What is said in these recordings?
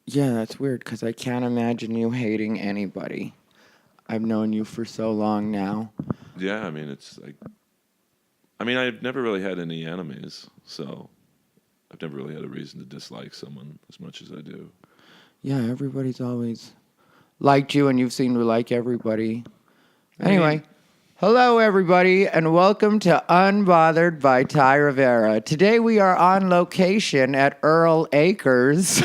Yeah, that's weird because I can't imagine you hating anybody. I've known you for so long now. Yeah, I mean, it's like, I mean, I've never really had any enemies, so I've never really had a reason to dislike someone as much as I do. Yeah, everybody's always liked you and you've seemed to like everybody. I mean, Anyway, hello everybody and welcome to Unbothered by Ty Rivera. Today we are on location at Earl Acres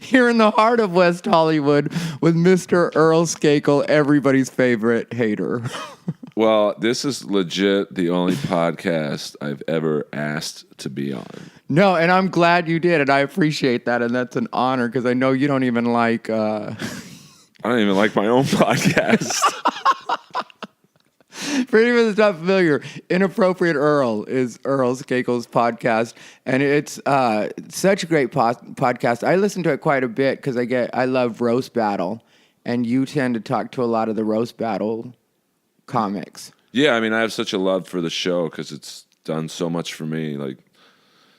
here in the heart of West Hollywood with Mr. Earl Skakel, everybody's favorite hater. well, this is legit the only podcast I've ever asked to be on. No, and I'm glad you did, and I appreciate that, and that's an honor because I know you don't even like. I don't even like my own podcast. For anyone that's not familiar, Inappropriate Earl is Earl Skakel's podcast, and it's such a great podcast. I listen to it quite a bit because I love roast battle, and you tend to talk to a lot of the roast battle comics. Yeah, I mean, I have such a love for the show because it's done so much for me. Like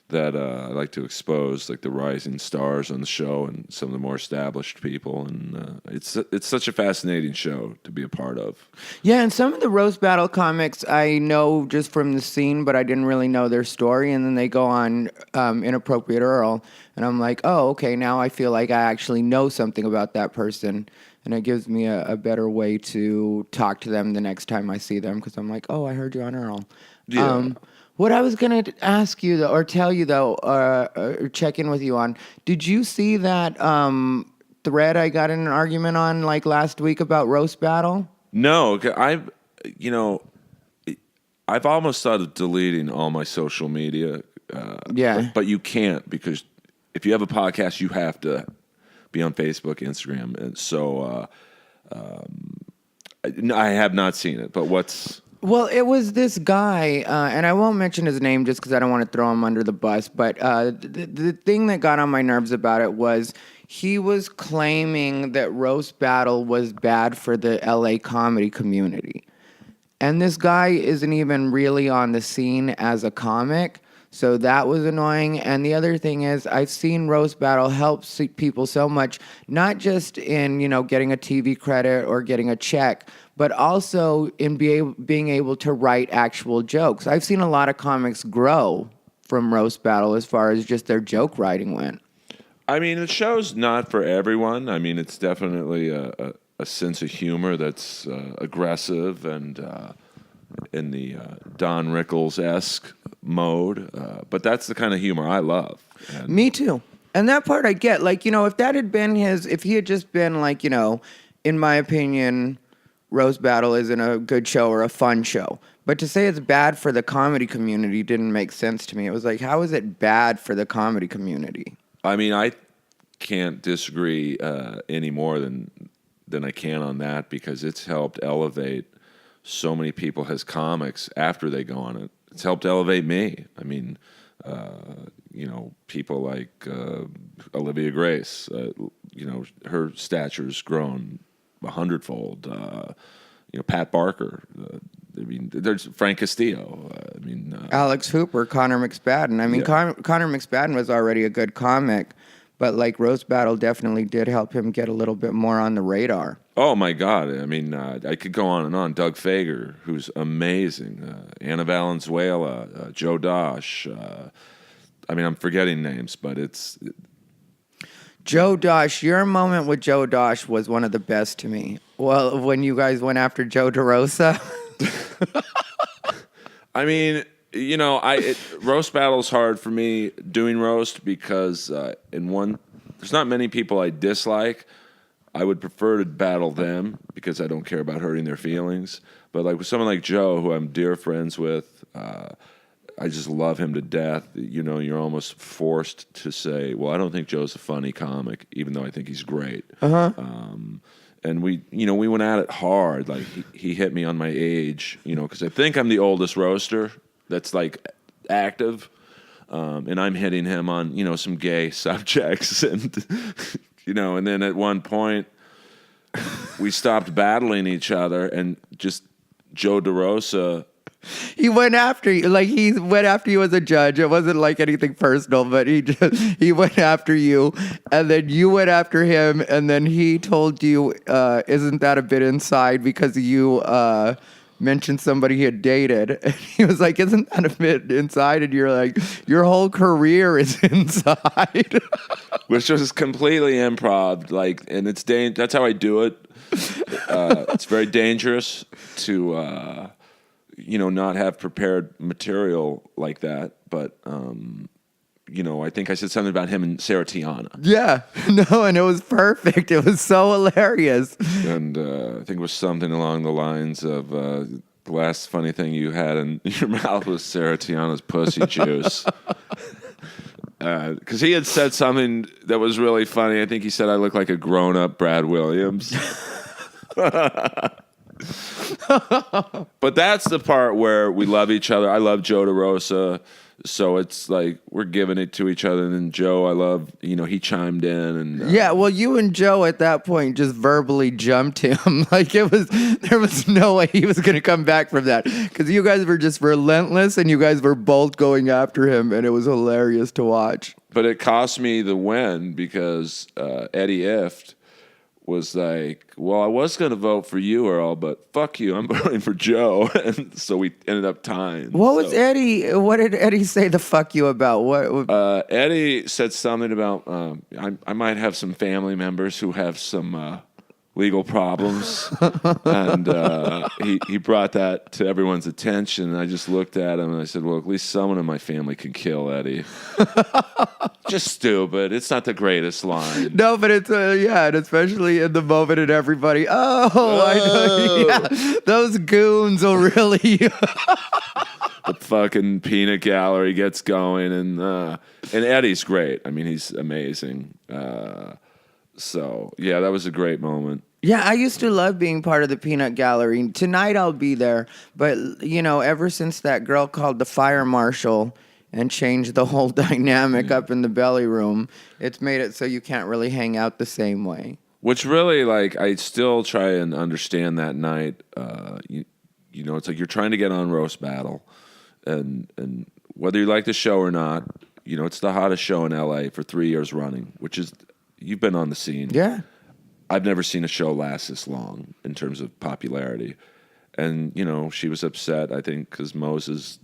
that, I like to expose like the rising stars on the show and some of the more established people, and it's such a fascinating show to be a part of. Yeah, and some of the roast battle comics I know just from the scene, but I didn't really know their story. And then they go on Inappropriate Earl, and I'm like, oh, okay, now I feel like I actually know something about that person. And it gives me a better way to talk to them the next time I see them because I'm like, oh, I heard you on Earl. Yeah. What I was going to ask you, though, or tell you, though, or check in with you on, did you see that thread I got in an argument on like last week about roast battle? No, you know, I've almost thought of deleting all my social media. Yeah. But you can't because if you have a podcast, you have to be on Facebook, Instagram, and so I have not seen it. But what's Well, it was this guy, and I won't mention his name just because I don't want to throw him under the bus, but the thing that got on my nerves about it was he was claiming that roast battle was bad for the LA comedy community. And this guy isn't even really on the scene as a comic. So that was annoying. And the other thing is, I've seen roast battle help people so much, not just in getting a TV credit or getting a check, but also in being able to write actual jokes. I've seen a lot of comics grow from roast battle as far as just their joke writing went. I mean, the show's not for everyone. I mean, it's definitely a sense of humor that's aggressive and in the Don Rickles-esque mode. But that's the kind of humor I love. And Me too. And that part I get. Like, if that had been if he had just been like, in my opinion, roast battle isn't a good show or a fun show. But to say it's bad for the comedy community didn't make sense to me. It was like, how is it bad for the comedy community? I mean, I can't disagree any more than I can on that because it's helped elevate so many people as comics after they go on it. It's helped elevate me. I mean, people like Olivia Grace, her stature's grown 100-fold. Pat Barker. I mean, there's Frank Castillo. Alex Hooper, Connor McSpadden. I mean, Yeah. Connor McSpadden was already a good comic, but like roast battle definitely did help him get a little bit more on the radar. Oh my God! I mean, I could go on and on. Doug Fager, who's amazing. Anna Valenzuela, Joe Dosh. I mean, I'm forgetting names, but it's Joe Dosh, your moment with Joe Dosh was one of the best to me. Well, when you guys went after Joe DeRosa. I mean, roast battle's hard for me doing roast because there's not many people I dislike. I would prefer to battle them because I don't care about hurting their feelings. But like with someone like Joe, who I'm dear friends with, I just love him to death. You're almost forced to say, well, I don't think Joe's a funny comic, even though I think he's great. Uh-huh. And we went at it hard. Like he hit me on my age, because I think I'm the oldest roaster that's like active, and I'm hitting him on some gay subjects, and and then at one point we stopped battling each other, and just Joe DeRosa He went after you, like he went after you as a judge. It wasn't like anything personal, but he went after you, and then you went after him, and then he told you, "Isn't that a bit inside?" Because you mentioned somebody he had dated, and he was like, "Isn't that a bit inside?" And you're like, "Your whole career is inside," which was completely improv. Like, and that's how I do it. It's very dangerous to. Not have prepared material like that. But, I think I said something about him and Sarah Tiana. Yeah, no, and it was perfect. It was so hilarious. And I think it was something along the lines of the last funny thing you had in your mouth was Sarah Tiana's pussy juice. Because he had said something that was really funny. I think he said I look like a grown-up Brad Williams. But that's the part where we love each other. I love Joe DeRosa, so it's like we're giving it to each other. And then Joe, I love, he chimed in. And yeah, well, you and Joe at that point just verbally jumped him. Like there was no way he was going to come back from that, because you guys were just relentless, and you guys were both going after him, and it was hilarious to watch. But it cost me the win because Eddie Ift was like, well, I was going to vote for you, Earl, but fuck you, I'm voting for Joe. And so we ended up tying. What did Eddie say the fuck you about? Eddie said something about, I might have some family members who have some legal problems. And he brought that to everyone's attention. And I just looked at him and I said, well, at least someone in my family can kill Eddie. Just stupid. It's not the greatest line. No, but it's, and especially in the moment and everybody, I know, yeah, those goons will really... The fucking peanut gallery gets going, and Eddie's great. I mean, he's amazing. So, yeah, that was a great moment. Yeah, I used to love being part of the peanut gallery. Tonight I'll be there. But, ever since that girl called the fire marshal and changed the whole dynamic up in the belly room, it's made it so you can't really hang out the same way. Which really, I still try and understand that night. It's like you're trying to get on Roast Battle. And whether you like the show or not, it's the hottest show in LA for 3 years running, which is... You've been on the scene. Yeah. I've never seen a show last this long in terms of popularity. And, she was upset, I think, because Moses,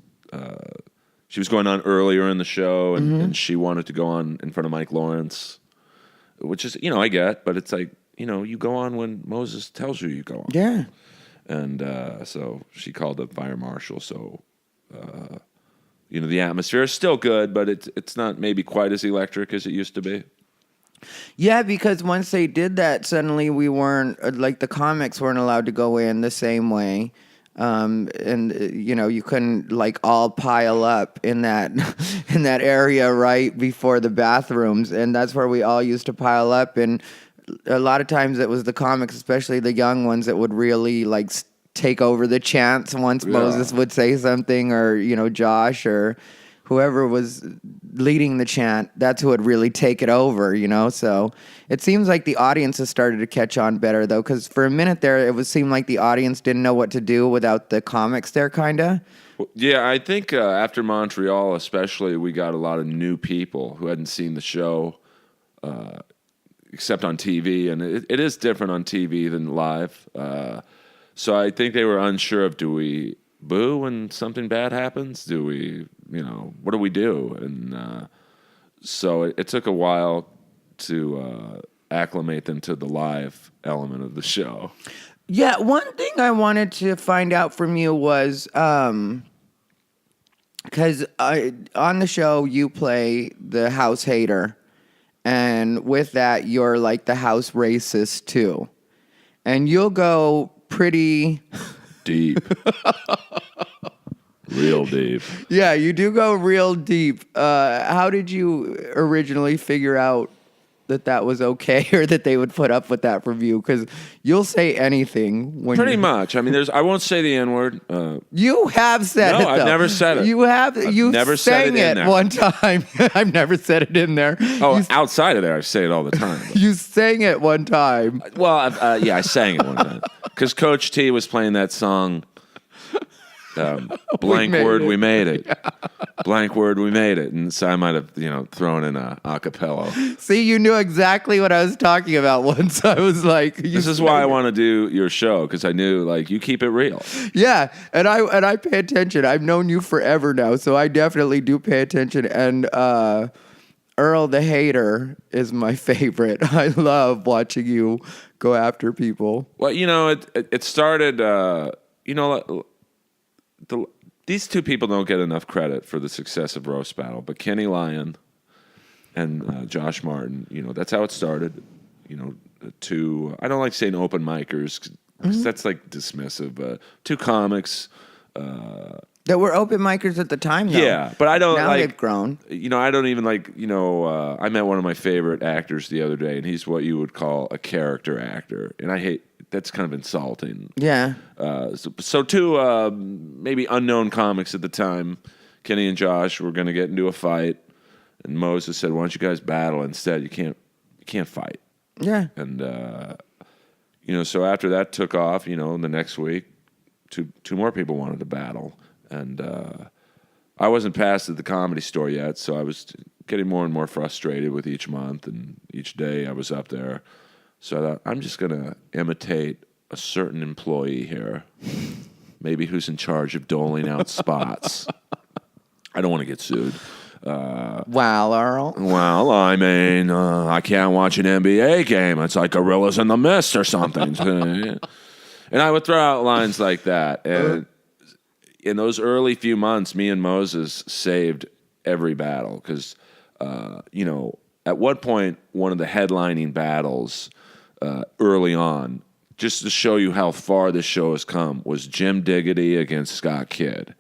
she was going on earlier in the show, and she wanted to go on in front of Mike Lawrence, which is, I get, but it's like, you go on when Moses tells you go on. Yeah. And so she called the fire marshal, so... the atmosphere is still good, but it's not maybe quite as electric as it used to be. Yeah, because once they did that, suddenly we weren't, the comics weren't allowed to go in the same way. You couldn't all pile up in that in that area right before the bathrooms, and that's where we all used to pile up. And a lot of times it was the comics, especially the young ones, that would really take over the chants once Moses would say something, or Josh or whoever was leading the chant. That's who would really take it over. So it seems like the audience has started to catch on better, though, because for a minute there it would seem like the audience didn't know what to do without the comics there, kind of. Yeah, I think after Montreal especially, we got a lot of new people who hadn't seen the show except on TV, and it is different on TV than live. So I think they were unsure of, do we boo when something bad happens? Do we, what do we do? And so it took a while to acclimate them to the live element of the show. Yeah, one thing I wanted to find out from you was, because on the show you play the house hater, and with that you're the house racist too. And you'll go pretty... deep. Real deep. Yeah, you do go real deep. How did you originally figure out that was okay, or that they would put up with that from you? Because you'll say anything. Pretty much. I mean, I won't say the N-word. You have said it, though. No, I've never said it. You have. You never sang said it in there. one time. I've never said it in there. Oh, outside of there, I say it all the time. You sang it one time. Well, yeah, I sang it one time. Because Coach T was playing that song Blank made word, it. we made it. Blank word, we made it. And so I might have, thrown in a cappella. See, you knew exactly what I was talking about once. I was like, This is why I want to do your show, because I knew, like, you keep it real. Yeah, and I pay attention. I've known you forever now, so I definitely do pay attention. And Earl the hater is my favorite. I love watching you go after people. Well, it started, these two people don't get enough credit for the success of Roast Battle, but Kenny Lyon and Josh Martin, that's how it started. I don't like saying open micers, because that's like dismissive. Two comics. That were open micers at the time, though. Yeah, but I don't now like. They've grown. I don't even like. I met one of my favorite actors the other day, and he's what you would call a character actor, and I hate. That's kind of insulting. Yeah. So two maybe unknown comics at the time, Kenny and Josh, were going to get into a fight, and Moses said, "Why don't you guys battle instead? You can't fight." Yeah. And so after that took off, the next week, two more people wanted to battle. And I wasn't past at the Comedy Store yet, so I was getting more and more frustrated with each month and each day I was up there. So I thought, I'm just going to imitate a certain employee here, maybe who's in charge of doling out spots. I don't want to get sued. Wow, Earl. Well, I mean, I can't watch an NBA game. It's like Gorillas in the Mist or something. And I would throw out lines like that. And in those early few months, me and Moses saved every battle because, at one point, one of the headlining battles early on, just to show you how far this show has come, was Jim Diggity against Scott Kidd.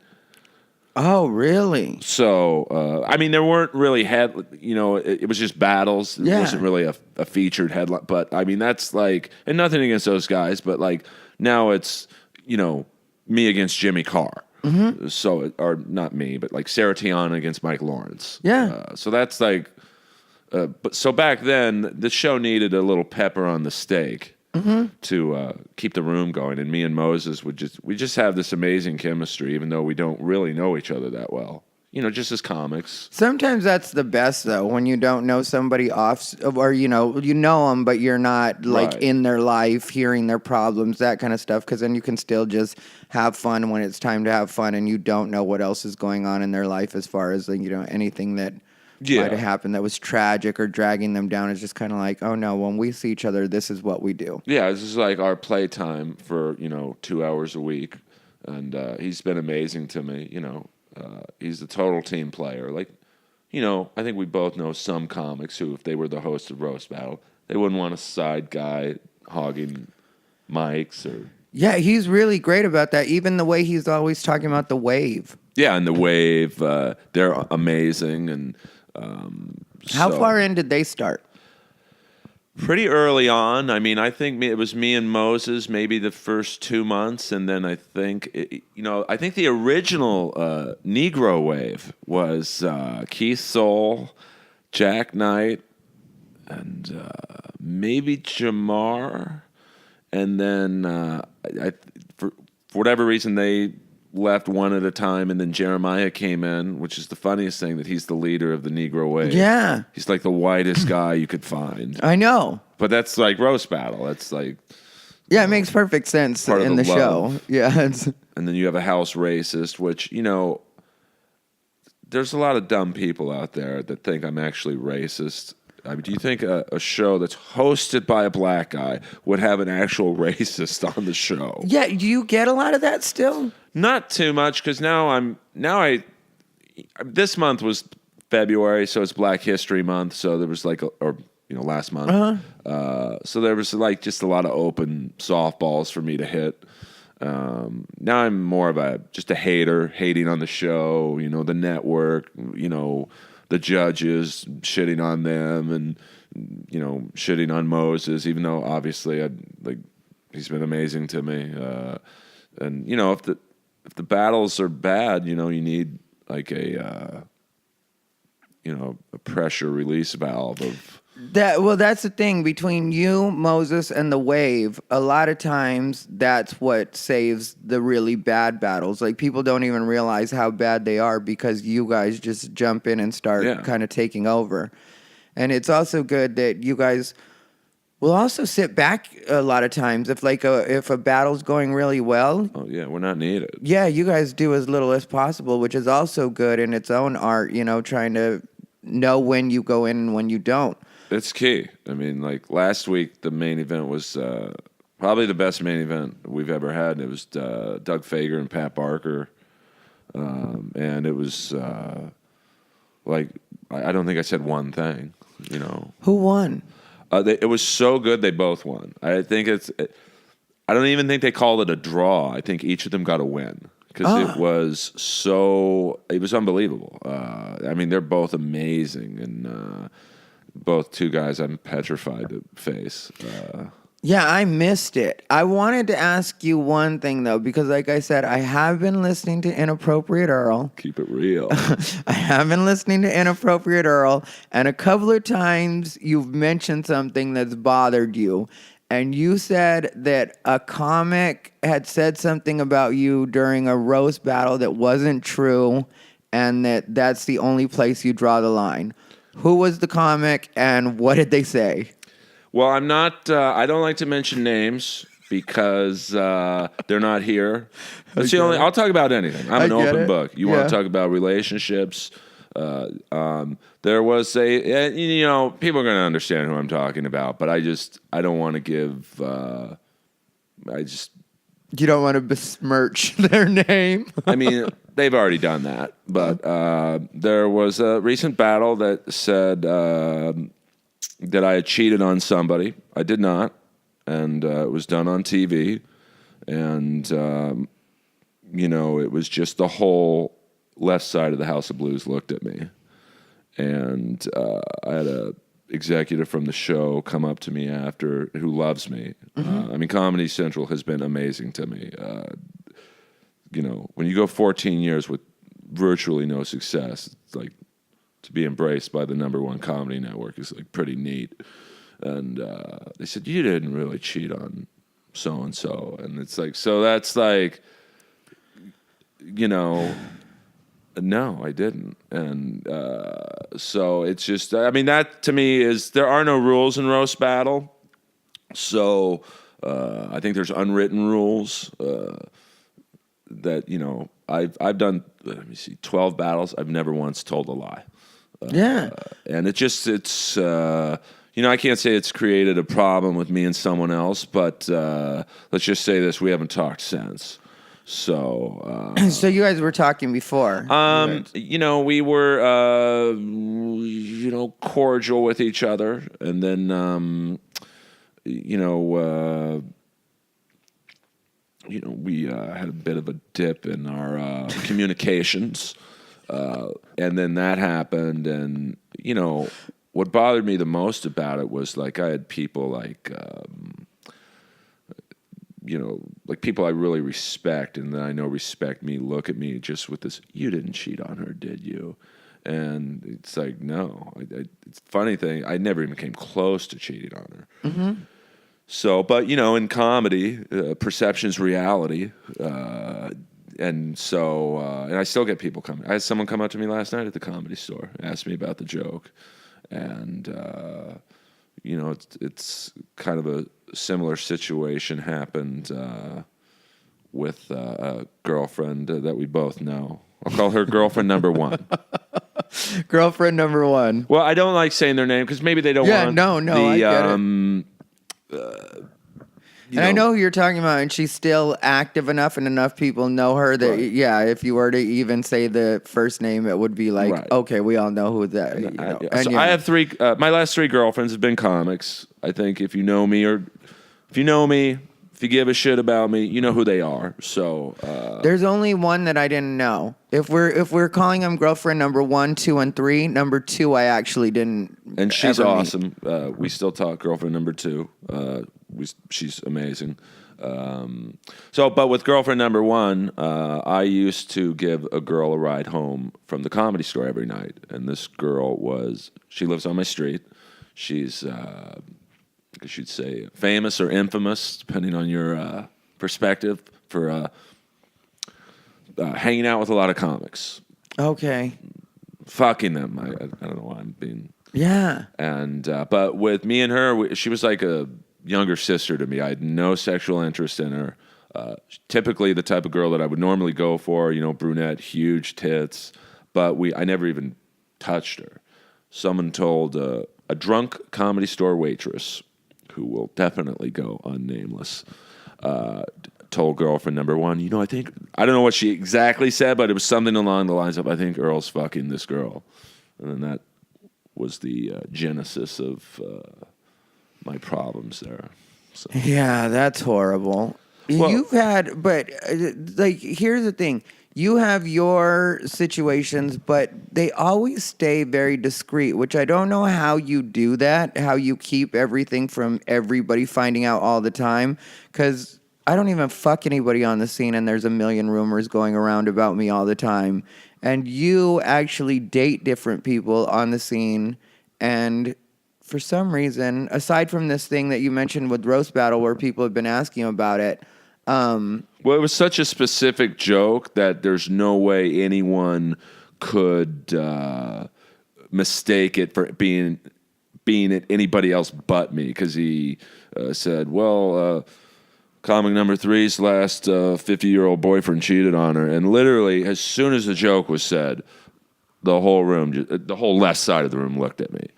Oh, really? So, there weren't really it was just battles. It wasn't really a featured headline. But, that's like, and nothing against those guys, but like now it's, me against Jimmy Carr. Mm-hmm. So, or not me, but like Sarah Tiana against Mike Lawrence. Yeah. So that's like, so back then the show needed a little pepper on the steak to keep the room going. And me and Moses we just have this amazing chemistry, even though we don't really know each other that well. Just as comics. Sometimes that's the best, though, when you don't know somebody off, or you know them, but you're not like Right. in their life, hearing their problems, that kind of stuff. Because then you can still just have fun when it's time to have fun, and you don't know what else is going on in their life as far as anything that might have happened that was tragic or dragging them down. It's just kind of like, oh no, when we see each other, this is what we do. Yeah, this is like our playtime for 2 hours a week, and he's been amazing to me. He's a total team player. Like, I think we both know some comics who, if they were the host of Roast Battle, they wouldn't want a side guy hogging mics or. Yeah, he's really great about that. Even the way he's always talking about the wave. Yeah, and the Wave, they're amazing. And How far in did they start? Pretty early on. I think it was me and Moses maybe the first 2 months, and then I think the original Negro Wave was Keith Soul, Jack Knight, and maybe Jamar, and then for whatever reason they left one at a time, and then Jeremiah came in, which is the funniest thing, that he's the leader of the Negro Wave. Yeah. He's like the whitest guy you could find. I know. But that's like Roast Battle. That's like... Yeah, it makes perfect sense in the show. Yeah. And then you have a house racist, which, there's a lot of dumb people out there that think I'm actually racist. Do you think a show that's hosted by a black guy would have an actual racist on the show? Yeah, do you get a lot of that still? Not too much, because this month was February, so it's Black History Month. So there was last month. So there was like just a lot of open softballs for me to hit. Now I'm more of just a hater, hating on the show. The network. The judges, shitting on them, and shitting on Moses. Even though obviously he's been amazing to me. And if the battles are bad, you need like a pressure release valve of That's the thing between you, Moses, and the Wave. A lot of times, that's what saves the really bad battles. Like people don't even realize how bad they are because you guys just jump in and start Yeah. kind of taking over. And it's also good that you guys will also sit back a lot of times if a battle's going really well. Oh yeah, we're not needed. Yeah, you guys do as little as possible, which is also good in its own art. Trying to know when you go in and when you don't. It's key. I mean, like last week, the main event was probably the best main event we've ever had. It was Doug Fager and Pat Barker, and it was like I don't think I said one thing. Who won? It was so good they both won. I think I don't even think they called it a draw. I think each of them got a win because it was unbelievable. I mean, they're both amazing and. Both two guys I'm petrified to face. Yeah, I missed it. I wanted to ask you one thing, though, because like I said, I have been listening to Inappropriate Earl. Keep it real. I have been listening to Inappropriate Earl, and a couple of times you've mentioned something that's bothered you. And you said that a comic had said something about you during a roast battle that wasn't true, and that's the only place you draw the line. Who was the comic, and what did they say? Well, I'm not. I don't like to mention names because they're not here. That's the only. I'll talk about anything. I'm an open book. You want to talk about relationships? There was people are going to understand who I'm talking about, but I don't want to give. You don't want to besmirch their name. I mean, they've already done that. But there was a recent battle that said that I had cheated on somebody. I did not. And it was done on TV. And, it was just the whole left side of the House of Blues looked at me. And I had a executive from the show come up to me after who loves me. I mean, Comedy Central has been amazing to me. When you go 14 years with virtually no success, it's like to be embraced by the #1 comedy network is like pretty neat. And they said, you didn't really cheat on so-and-so. And it's like, so that's like, no, I didn't. And so it's just, I mean, that to me is, there are no rules in roast battle. So I think there's unwritten rules that, I've done, 12 battles. I've never once told a lie. And it's I can't say it's created a problem with me and someone else, but let's just say this, we haven't talked since. So, so you guys were talking before. We were, cordial with each other, and then, we had a bit of a dip in our communications, and then that happened, and what bothered me the most about it was like I had people like. Like people I really respect and that I know respect me, look at me just with this, you didn't cheat on her, did you? And it's like, no. It's a funny thing, I never even came close to cheating on her. Mm-hmm. So, but, in comedy, perception's reality. And so, and I still get people coming. I had someone come up to me last night at the Comedy Store, ask me about the joke. And, it's kind of a similar situation happened with a girlfriend that we both know. I'll call her girlfriend #1. Girlfriend #1. Well, I don't like saying their name because maybe they don't want no, I get it. And I know who you're talking about, and she's still active enough, and enough people know her that, if you were to even say the first name, it would be like, okay, we all know who that is. So I have 3, my last 3 girlfriends have been comics. I think if you know me, if you give a shit about me, you know who they are. So there's only one that I didn't know. If we're calling them girlfriend #1, 2, and 3, #2 I actually didn't. And she's awesome. We still talk. Girlfriend #2. She's amazing. But with girlfriend #1, I used to give a girl a ride home from the Comedy Store every night, and this girl she lives on my street. She's, I guess you'd say, famous or infamous, depending on your perspective, for hanging out with a lot of comics. Okay. Fucking them. I don't know why I'm being... Yeah. And but with me and her, she was like a younger sister to me. I had no sexual interest in her. Typically the type of girl that I would normally go for, brunette, huge tits, but I never even touched her. Someone told a drunk comedy store waitress, who will definitely go unnameless, told girlfriend number one, I don't know what she exactly said, but it was something along the lines of, I think Earl's fucking this girl. And then that was the genesis of my problems there. So. Yeah, that's horrible. Well, You've had, but here's the thing. You have your situations, but they always stay very discreet, which I don't know how you do that, how you keep everything from everybody finding out all the time, because I don't even fuck anybody on the scene, and there's a million rumors going around about me all the time. And you actually date different people on the scene, and for some reason, aside from this thing that you mentioned with Roast Battle where people have been asking about it, well, it was such a specific joke that there's no way anyone could mistake it for being it anybody else but me, because he said, well, comic number 3's last 50-year-old boyfriend cheated on her. And literally, as soon as the joke was said, the whole room, the whole left side of the room looked at me.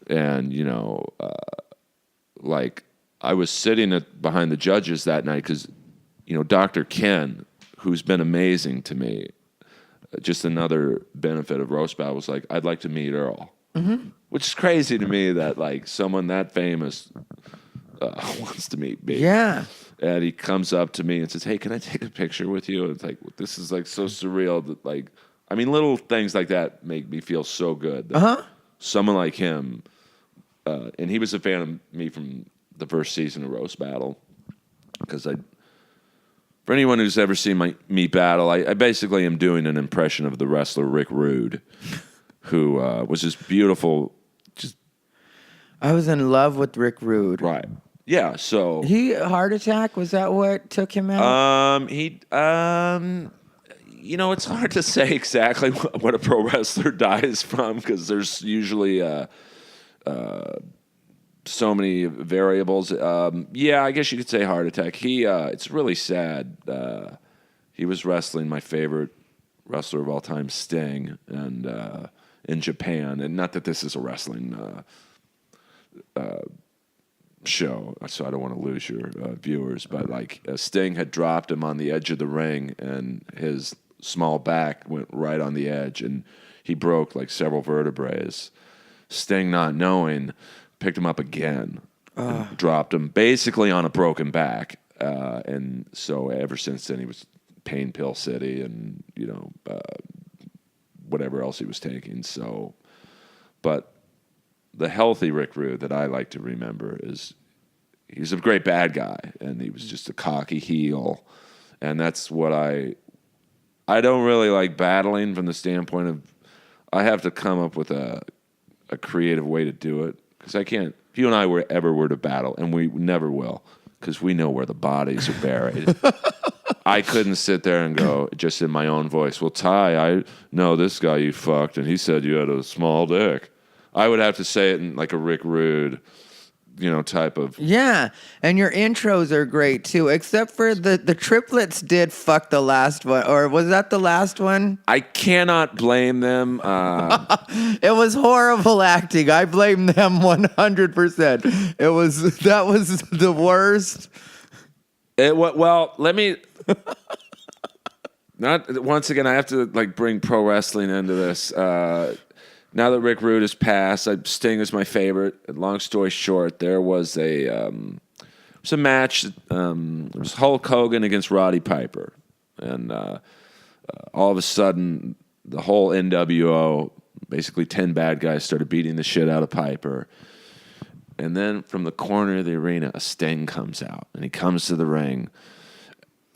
And, I was sitting behind the judges that night because, Dr. Ken, who's been amazing to me, just another benefit of Roast Battle, was like, I'd like to meet Earl. Mm-hmm. Which is crazy to me that, someone that famous wants to meet me. yeah. And he comes up to me and says, hey, can I take a picture with you? And it's like, this is, so surreal that, little things like that make me feel so good. Someone like him, and he was a fan of me from the first season of Roast Battle, because for anyone who's ever seen me battle, I basically am doing an impression of the wrestler Rick Rude, who was this beautiful. I was in love with Rick Rude. Right. Yeah. So heart attack, was that what took him out? It's hard to say exactly what a pro wrestler dies from, because there's usually so many variables. I guess you could say heart attack. It's really sad. He was wrestling my favorite wrestler of all time, Sting, and in Japan. And not that this is a wrestling show, so I don't want to lose your viewers, but Sting had dropped him on the edge of the ring, and his small back went right on the edge, and he broke several vertebrae. Sting, not knowing, picked him up again, and dropped him basically on a broken back, and so ever since then he was Pain Pill City, and whatever else he was taking. So, but the healthy Rick Rude that I like to remember is he's a great bad guy, and he was just a cocky heel, and that's what I don't really like battling from the standpoint of I have to come up with a creative way to do it, because I can't. If you and I were to battle, and we never will, because we know where the bodies are buried. I couldn't sit there and go just in my own voice, well, Ty, I know this guy you fucked, and he said you had a small dick. I would have to say it in a Rick Rude, type of... Yeah, and your intros are great, too, except for the triplets did fuck the last one. Or was that the last one? I cannot blame them. It was horrible acting. I blame them 100%. That was the worst. Well, let me... Not once again, I have to bring pro wrestling into this. Now that Rick Rude has passed, Sting is my favorite. Long story short, there was a match. It was Hulk Hogan against Roddy Piper, and all of a sudden, the whole NWO, basically 10 bad guys, started beating the shit out of Piper. And then from the corner of the arena, a Sting comes out, and he comes to the ring.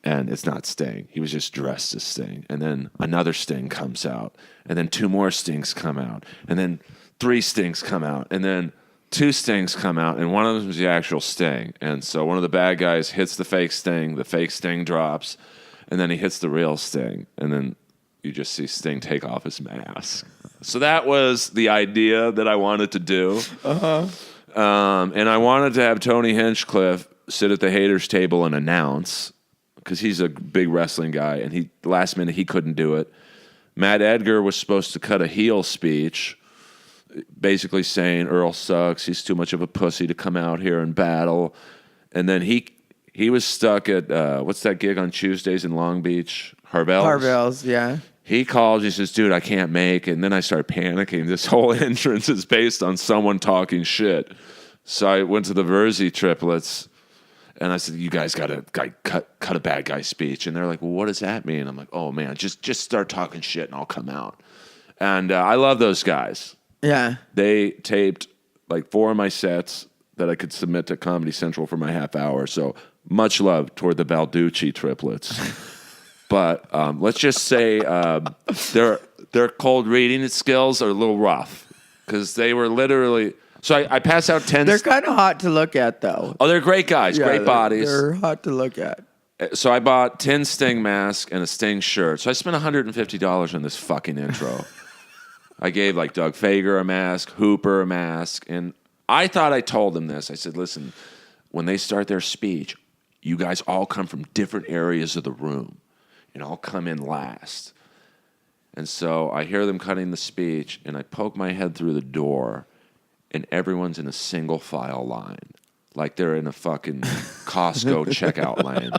And it's not Sting. He was just dressed as Sting. And then another Sting comes out. And then 2 more Stings come out. And then 3 Stings come out. And then two stings come out, and one of them is the actual sting. And so one of the bad guys hits the fake sting drops, and then he hits the real sting, and then you just see Sting take off his mask. So that was the idea that I wanted to do. And I wanted to have Tony Hinchcliffe sit at the haters table and announce, because he's a big wrestling guy, and last minute he couldn't do it. Matt Edgar was supposed to cut a heel speech, basically saying Earl sucks, he's too much of a pussy to come out here and battle. And then he was stuck at, what's that gig on Tuesdays in Long Beach? Harvell's, yeah. He calls, he says, dude, I can't make it. And then I started panicking. This whole entrance is based on someone talking shit. So I went to the Verzi triplets, and I said, you guys got to cut a bad guy speech. And they're like, well, what does that mean? I'm like, oh, man, just start talking shit and I'll come out. And I love those guys. Yeah. They taped like 4 of my sets that I could submit to Comedy Central for my half hour. So much love toward the Balducci triplets. But let's just say their cold reading skills are a little rough, because they were literally... So I passed out 10... They're kind of hot to look at, though. Oh, they're great guys, great bodies. They're hot to look at. So I bought 10 Sting masks and a Sting shirt. So I spent $150 on this fucking intro. I gave like Doug Fager a mask, Hooper a mask, and I thought I told them this. I said, listen, when they start their speech, you guys all come from different areas of the room, and I'll come in last. And so I hear them cutting the speech, and I poke my head through the door, and everyone's in a single file line, like they're in a fucking Costco checkout line.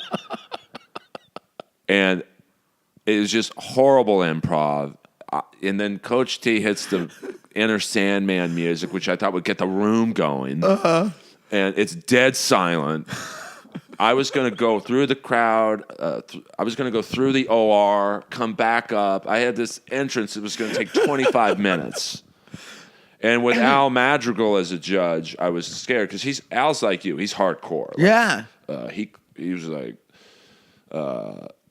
And it was just horrible improv. And then Coach T hits the Enter Sandman music, which I thought would get the room going. And it's dead silent. I was going to go through the crowd. I was going to go through the OR, come back up. I had this entrance that was going to take 25 minutes. And with Al Madrigal as a judge, I was scared, because Al's like you. He's hardcore. Like, yeah. He was like...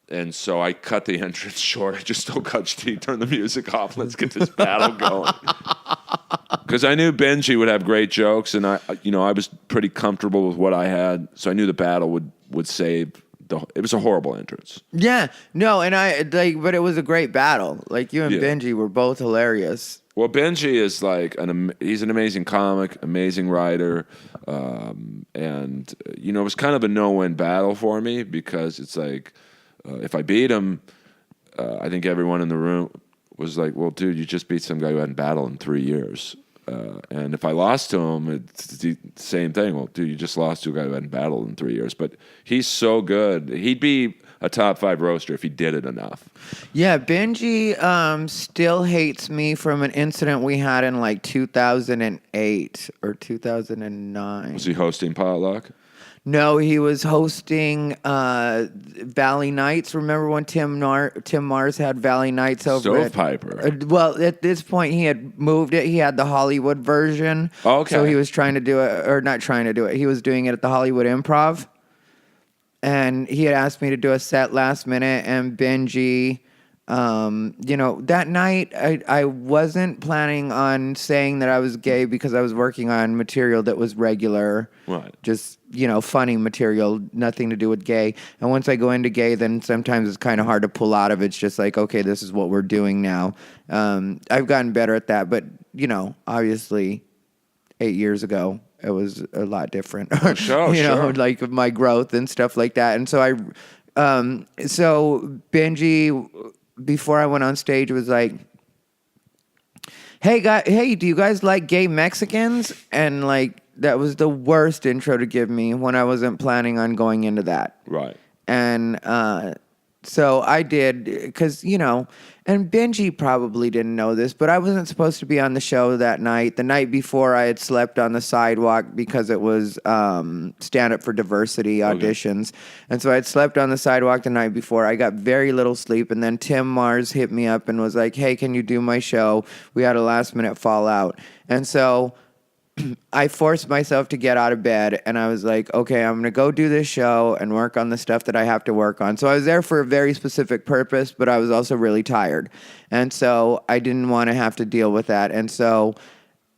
and so I cut the entrance short. I just told Coach T, turn the music off. Let's get this battle going. Because I knew Benji would have great jokes, and I was pretty comfortable with what I had, so I knew the battle would save. It was a horrible entrance. Yeah, no, and but it was a great battle. Like, you and Benji were both hilarious. Well, Benji is like he's an amazing comic, amazing writer, and it was kind of a no-win battle for me, because it's like, if I beat him, I think everyone in the room was like, well, dude, you just beat some guy who hadn't battled in 3 years. And if I lost to him, it's the same thing. Well, dude, you just lost to a guy who hadn't battled in 3 years. But he's so good. He'd be a top 5 roaster if he did it enough. Yeah, Benji still hates me from an incident we had in like 2008 or 2009. Was he hosting Potluck? No, he was hosting Valley Nights. Remember when Tim Mars had Valley Nights over Stovepiper. Well, at this point, he had moved it. He had the Hollywood version. Oh, okay. So he was trying to do it, or not trying to do it. He was doing it at the Hollywood Improv. And he had asked me to do a set last minute, and Benji... that night I wasn't planning on saying that I was gay, because I was working on material that was regular, right? Just, funny material, nothing to do with gay. And once I go into gay, then sometimes it's kind of hard to pull out of it. It's just like, okay, this is what we're doing now. I've gotten better at that, but obviously 8 years ago, it was a lot different. Sure. Like my growth and stuff like that. And so so Benji, before I went on stage, was like, hey, do you guys like gay Mexicans? And like, that was the worst intro to give me when I wasn't planning on going into that. Right. And so I did, because, and Benji probably didn't know this, but I wasn't supposed to be on the show that night. The night before, I had slept on the sidewalk because it was Stand Up for Diversity auditions. Okay. And so I had slept on the sidewalk the night before. I got very little sleep, and then Tim Mars hit me up and was like, hey, can you do my show? We had a last-minute fallout. And so... I forced myself to get out of bed, and I was like, okay, I'm going to go do this show and work on the stuff that I have to work on. So I was there for a very specific purpose, but I was also really tired. And so I didn't want to have to deal with that. And so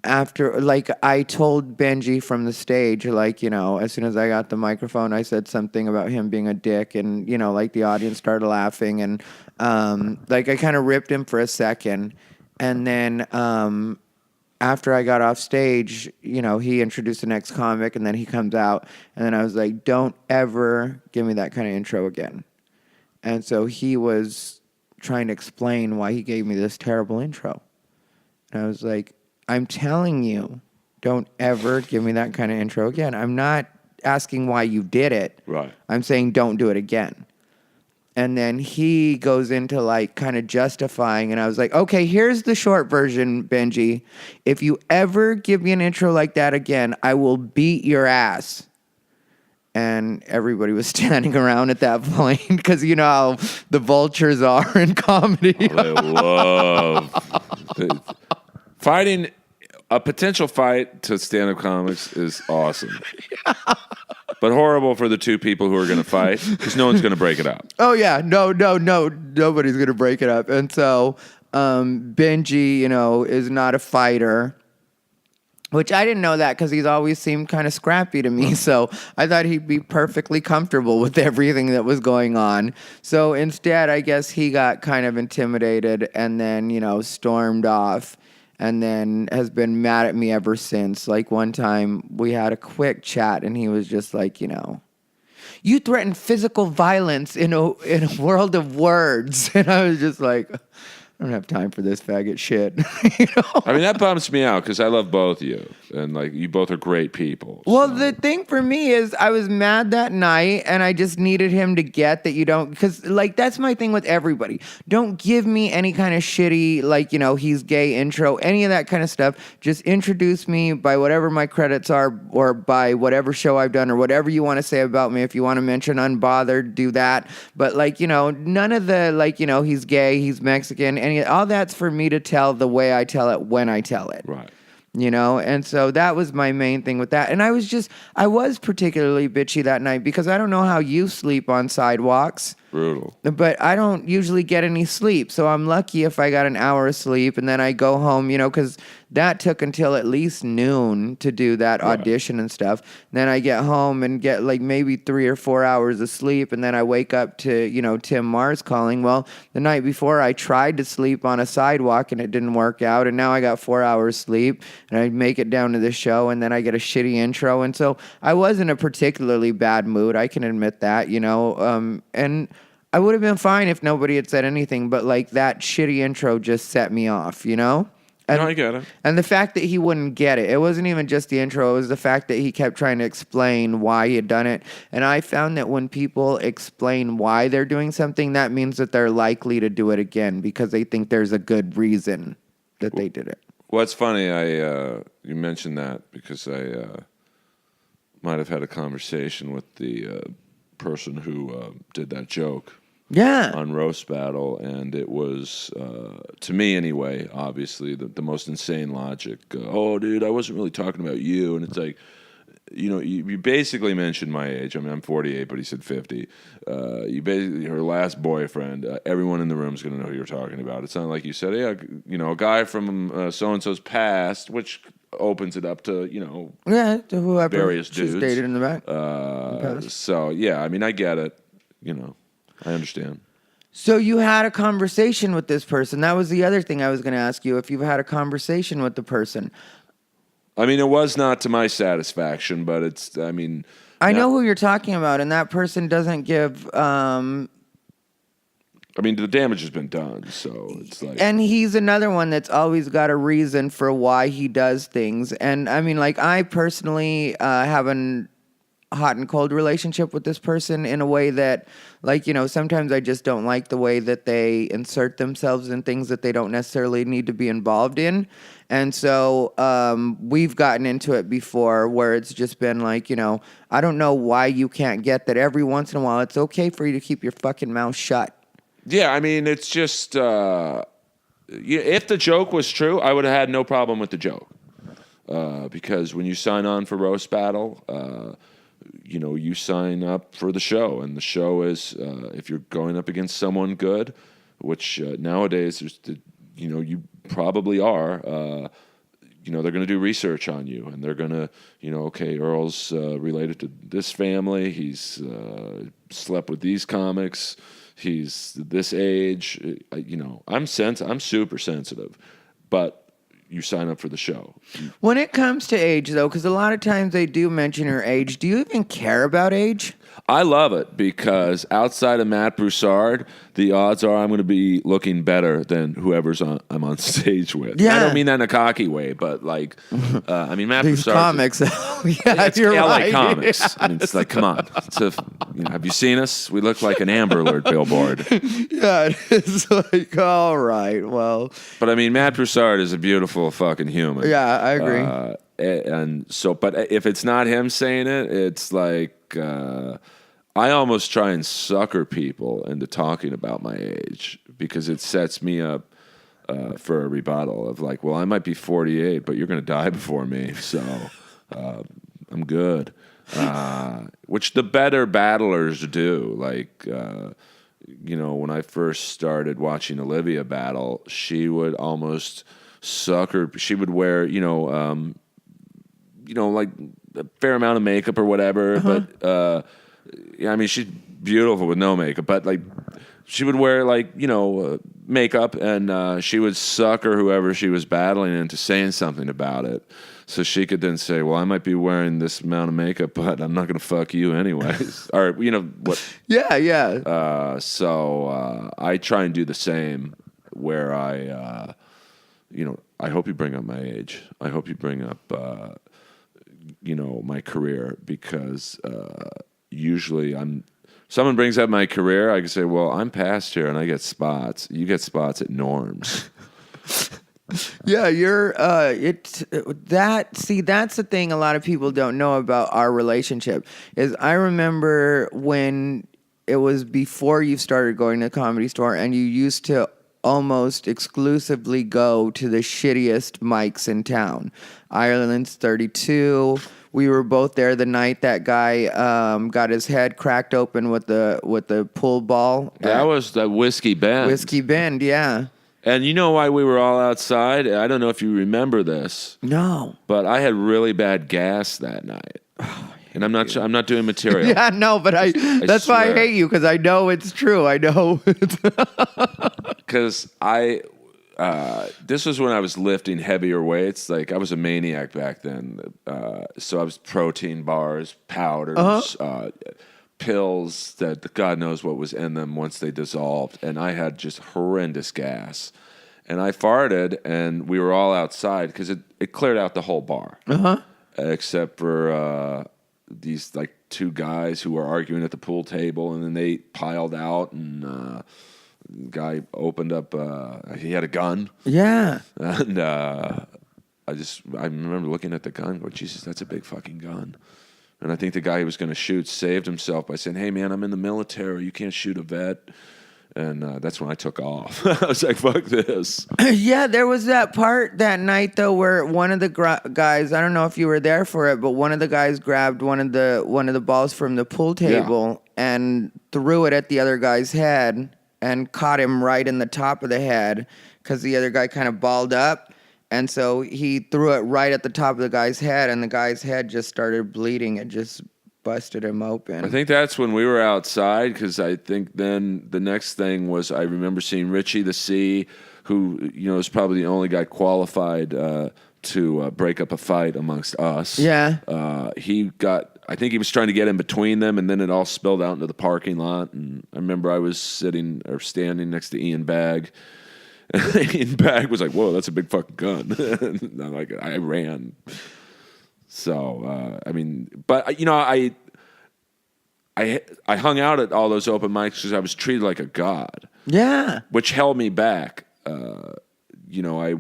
after, like, I told Benji from the stage, like, as soon as I got the microphone, I said something about him being a dick, and, like, the audience started laughing, and, like, I kind of ripped him for a second, and then, after I got off stage, he introduced the next comic, and then he comes out, and then I was like, don't ever give me that kind of intro again. And so he was trying to explain why he gave me this terrible intro. And I was like, I'm telling you, don't ever give me that kind of intro again. I'm not asking why you did it. Right. I'm saying don't do it again. And then he goes into like kind of justifying, and I was like, okay, here's the short version, Benji. If you ever give me an intro like that again, I will beat your ass. And everybody was standing around at that point because you know how the vultures are in comedy. Oh, they love fighting. A potential fight to stand-up comics is awesome. Yeah. But horrible for the two people who are going to fight because no one's going to break it up. Oh, yeah. No. Nobody's going to break it up. And so Benji, is not a fighter. Which I didn't know that because he's always seemed kind of scrappy to me. So I thought he'd be perfectly comfortable with everything that was going on. So instead, I guess he got kind of intimidated and then, stormed off and then has been mad at me ever since. Like one time we had a quick chat and he was just like, you threaten physical violence in a world of words. And I was just like, I don't have time for this faggot shit. I mean, that bums me out because I love both of you. And, like, you both are great people. Well, the thing for me is I was mad that night, and I just needed him to get that you don't... Because, like, that's my thing with everybody. Don't give me any kind of shitty, like, he's gay intro, any of that kind of stuff. Just introduce me by whatever my credits are or by whatever show I've done or whatever you want to say about me. If you want to mention Unbothered, do that. But, like, none of the, like, he's gay, he's Mexican... all that's for me to tell the way I tell it when I tell it. Right. And so that was my main thing with that. And I was particularly bitchy that night because I don't know how you sleep on sidewalks. Brutal. But I don't usually get any sleep. So I'm lucky if I got an hour of sleep and then I go home, because that took until at least noon to do that audition and stuff. And then I get home and get like maybe 3 or 4 hours of sleep. And then I wake up to, Tim Mars calling. Well, the night before I tried to sleep on a sidewalk and it didn't work out. And now I got 4 hours sleep and I make it down to the show and then I get a shitty intro. And so I was in a particularly bad mood. I can admit that, and I would have been fine if nobody had said anything, but like that shitty intro just set me off, And, no, I get it. And the fact that he wouldn't get it. It wasn't even just the intro. It was the fact that he kept trying to explain why he had done it. And I found that when people explain why they're doing something, that means that they're likely to do it again because they think there's a good reason that they did it. Well, it's funny. You mentioned that because I might have had a conversation with the person who did that joke. Yeah. On Roast Battle, and it was, to me anyway, obviously, the most insane logic. Oh, dude, I wasn't really talking about you. And it's like, you basically mentioned my age. I mean, I'm 48, but he said 50. You basically, her last boyfriend, everyone in the room is going to know who you're talking about. It's not like you said, hey, a guy from so-and-so's past, which opens it up to, to whoever various she's dudes. dated in the back. So, yeah, I mean, I get it, I understand. So you had a conversation with this person. That was the other thing I was going to ask you, if you've had a conversation with the person. I mean, it was not to my satisfaction, but it's, I know who you're talking about, and that person doesn't give... the damage has been done, so it's like... And he's another one that's always got a reason for why he does things. And, I personally have an hot and cold relationship with this person in a way that, sometimes I just don't like the way that they insert themselves in things that they don't necessarily need to be involved in. And so we've gotten into it before where it's just been like, I don't know why you can't get that every once in a while it's okay for you to keep your fucking mouth shut. Yeah, it's just... if the joke was true, I would have had no problem with the joke. Because when you sign on for Roast Battle... you sign up for the show, and the show is if you're going up against someone good, which nowadays there's you probably are. they're going to do research on you, and they're going to, okay, Earl's related to this family. He's slept with these comics. He's this age. I'm super sensitive, but you sign up for the show. When it comes to age, though, because a lot of times they do mention your age, do you even care about age? I love it because outside of Matt Broussard, the odds are I'm going to be looking better than whoever's I'm on stage with. Yeah. I don't mean that in a cocky way, but Matt These Broussard. comics, It's you're LA right. Comics. I mean, it's like, come on. Have you seen us? We look like an Amber Alert billboard. Yeah, it's like, all right, well. But I mean, Matt Broussard is a beautiful fucking human. Yeah, I agree. And so, but if it's not him saying it, it's like I almost try and sucker people into talking about my age because it sets me up for a rebuttal of like, well, I might be 48, but you're going to die before me, so I'm good. Which the better battlers do. Like, when I first started watching Olivia battle, she would almost sucker. She would wear, like a fair amount of makeup or whatever. But I mean, she's beautiful with no makeup. But like, she would wear like makeup, and she would sucker whoever she was battling into saying something about it, so she could then say, "Well, I might be wearing this amount of makeup, but I'm not going to fuck you anyways." Or what? Yeah, yeah. So I try and do the same, where I hope you bring up my age. I hope you bring up my career, because usually someone brings up my career, I can say, well, I'm past here and I get spots. You get spots at Norms. Yeah, that's the thing a lot of people don't know about our relationship is I remember when it was before you started going to the Comedy Store and you used to almost exclusively go to the shittiest mics in town. Ireland's 32. We were both there the night that guy got his head cracked open with the pool ball. That was the Whiskey Bend. Whiskey Bend, yeah. And you know why we were all outside? I don't know if you remember this. No. But I had really bad gas that night. And I'm not doing material. Yeah, no, but that's why I hate you, because I know it's true. I know. Because this was when I was lifting heavier weights. Like, I was a maniac back then. So I was protein bars, powders, pills that God knows what was in them once they dissolved. And I had just horrendous gas. And I farted, and we were all outside because it cleared out the whole bar. Except for these like two guys who were arguing at the pool table, and then they piled out, and the guy opened up. He had a gun. Yeah. And I remember looking at the gun, going, Jesus, that's a big fucking gun. And I think the guy he was going to shoot saved himself by saying, "Hey man, I'm in the military. You can't shoot a vet." And that's when I took off. I was like, fuck this. Yeah, there was that part that night, though, where one of the guys, I don't know if you were there for it, but one of the guys grabbed one of the balls from the pool table and threw it at the other guy's head and caught him right in the top of the head because the other guy kind of balled up. And so he threw it right at the top of the guy's head, and the guy's head just started bleeding. It just busted him open. I think that's when we were outside, because I think then the next thing was I remember seeing Richie the C, who is probably the only guy qualified to break up a fight amongst us. Yeah. I think he was trying to get in between them, and then it all spilled out into the parking lot. And I remember I was standing next to Ian Bagg. And Ian Bagg was like, "Whoa, that's a big fucking gun." And I'm like, I ran. So, but I hung out at all those open mics because I was treated like a god. Yeah. Which held me back. I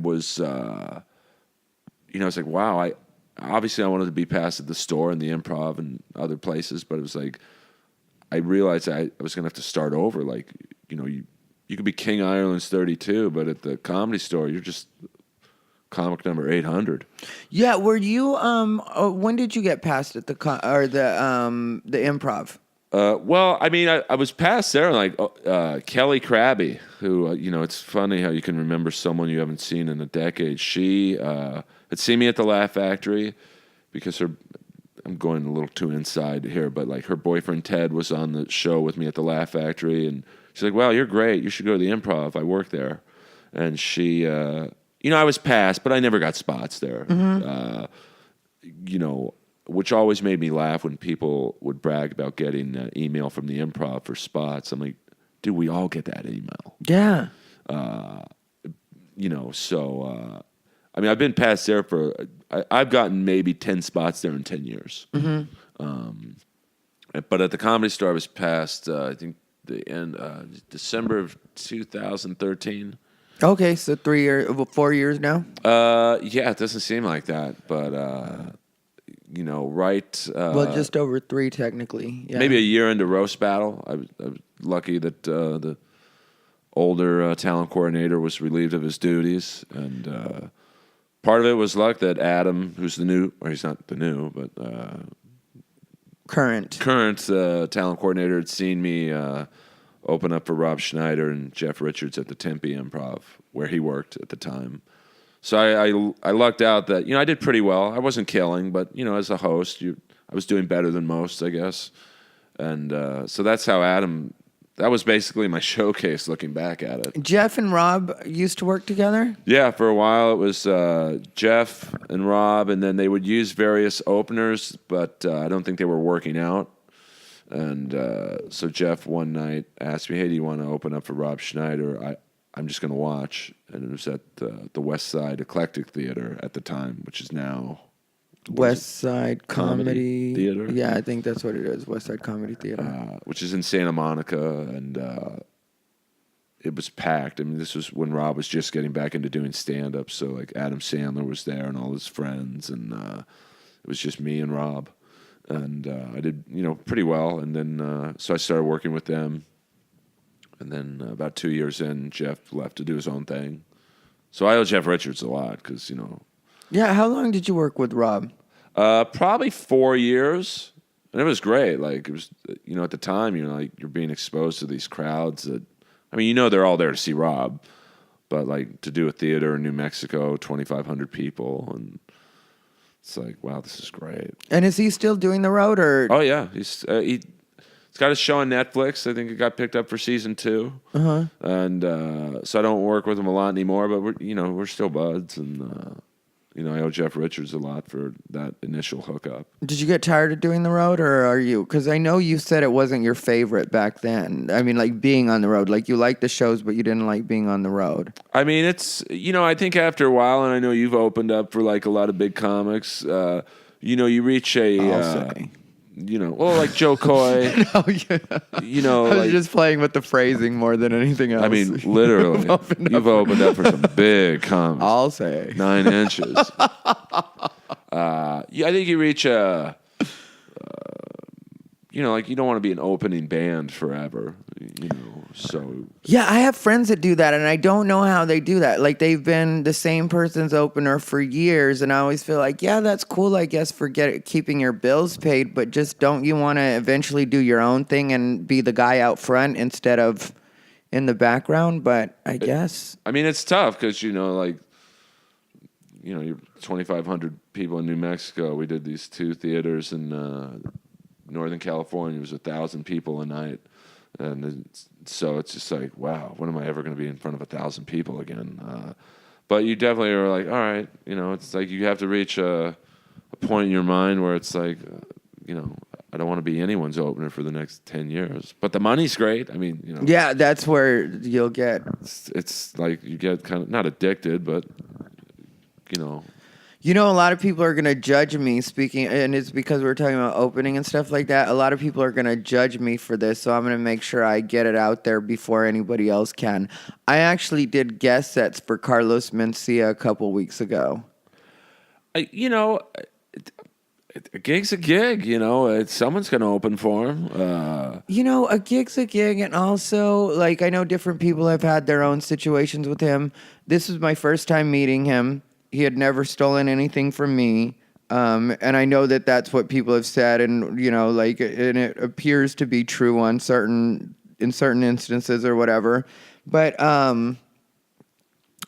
was like, wow, I wanted to be past at the store and the Improv and other places, but it was like, I realized I was going to have to start over. Like, you could be King Ireland's 32, but at the Comedy Store, you're just comic number 800. Yeah, were you? When did you get past at the Improv? Well, I was past there. Like Kelly Krabby, who it's funny how you can remember someone you haven't seen in a decade. She has had seen me at the Laugh Factory because I'm going a little too inside here, but like her boyfriend Ted was on the show with me at the Laugh Factory, and she's like, "Wow, you're great. You should go to the Improv. I work there." And she, I was passed, but I never got spots there. Which always made me laugh when people would brag about getting an email from the Improv for spots. I'm like, dude, we all get that email. Yeah. I've been past there I've gotten maybe 10 spots there in 10 years. But at the Comedy Store, I was past, I think, the end, December of 2013. Okay, so 4 years now? Yeah, it doesn't seem like that, but, right. Well, just over 3 technically. Yeah. Maybe a year into Roast Battle. I was lucky that the older talent coordinator was relieved of his duties, and part of it was luck that Adam, who's he's not the new, but current talent coordinator, had seen me open up for Rob Schneider and Jeff Richards at the Tempe Improv, where he worked at the time. So I lucked out that, I did pretty well. I wasn't killing, but, as a host, I was doing better than most, I guess. And so that's how that was basically my showcase looking back at it. Jeff and Rob used to work together? Yeah, for a while it was Jeff and Rob, and then they would use various openers, but I don't think they were working out. And so Jeff one night asked me, "Hey, do you want to open up for Rob Schneider? I'm just going to watch." And it was at the West Side Eclectic Theater at the time, which is now West Side Comedy Theater. Yeah, I think that's what it is. West Side Comedy Theater, which is in Santa Monica, and it was packed. I mean, this was when Rob was just getting back into doing stand-up, so like Adam Sandler was there and all his friends, and it was just me and Rob, and I did pretty well, and then so I started working with them, and then about 2 years in, Jeff left to do his own thing, so I owe Jeff Richards a lot because Yeah, how long did you work with Rob? Probably 4 years, and it was great. Like it was, at the time, you're being exposed to these crowds that, they're all there to see Rob, but like to do a theater in New Mexico, 2,500 people, and it's like, wow, this is great. And is he still doing the road, or? Oh yeah, he's got a show on Netflix. I think it got picked up for season 2. And so I don't work with him a lot anymore, but we're still buds, and. I owe Jeff Richards a lot for that initial hookup. Did you get tired of doing the road, or are you? Because I know you said it wasn't your favorite back then. I mean, like being on the road. Like you liked the shows, but you didn't like being on the road. I mean, it's, I think after a while, and I know you've opened up for like a lot of big comics, you reach a... I'll say. Like Joe Coy. No, I was just playing with the phrasing more than anything else. I mean, literally, you've opened up for some big comics. I'll say 9 inches. I think you reach a, like you don't want to be an opening band forever, so. Yeah, I have friends that do that, and I don't know how they do that. Like, they've been the same person's opener for years, and I always feel like, yeah, that's cool, I guess, for keeping your bills paid, but just don't you want to eventually do your own thing and be the guy out front instead of in the background? But I guess. I mean, it's tough because, you're 2,500 people in New Mexico. We did these 2 theaters in Northern California. It was 1,000 people a night. And so it's just like, wow, when am I ever going to be in front of 1,000 people again? But you definitely are like, all right, it's like you have to reach a point in your mind where it's like, I don't want to be anyone's opener for the next 10 years. But the money's great. I mean, Yeah, that's where you'll get. It's like you get kind of, not addicted, but, a lot of people are going to judge me speaking, and it's because we're talking about opening and stuff like that. A lot of people are going to judge me for this, so I'm going to make sure I get it out there before anybody else can. I actually did guest sets for Carlos Mencia a couple weeks ago. A gig's a gig, someone's going to open for him. A gig's a gig, and also, like, I know different people have had their own situations with him. This was my first time meeting him. He had never stolen anything from me, and I know that that's what people have said, and and it appears to be true in certain instances or whatever. But I